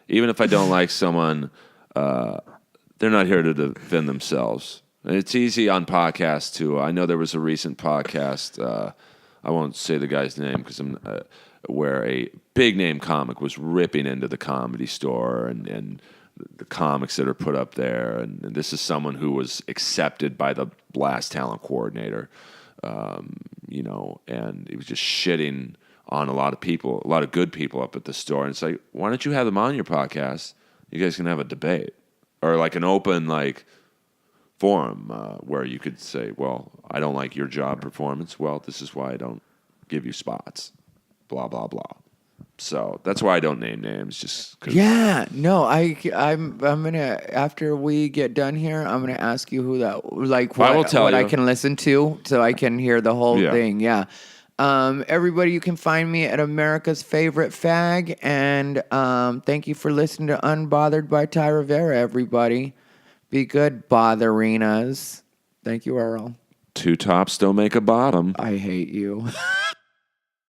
even if I don't like someone, they're not here to defend themselves. And it's easy on podcasts, too. I know there was a recent podcast, I won't say the guy's name because where a big-name comic was ripping into the Comedy Store and the comics that are put up there. And this is someone who was accepted by the Blast Talent Coordinator, and he was just shitting on a lot of people, a lot of good people up at the store. And it's why don't you have them on your podcast? You guys can have a debate or an open, forum where you could say, well, I don't like your job performance. Well, this is why I don't give you spots. Blah, blah, blah. So that's why I don't name names. Just 'cause. Yeah, no, I'm gonna, after we get done here, I'm gonna ask you who that I will tell what you. I can listen to so I can hear the whole thing. Yeah. Everybody, you can find me at America's Favorite Fag, and thank you for listening to Unbothered by Ty Rivera, everybody. Be good, botherinas. Thank you, Earl. Two tops don't make a bottom. I hate you.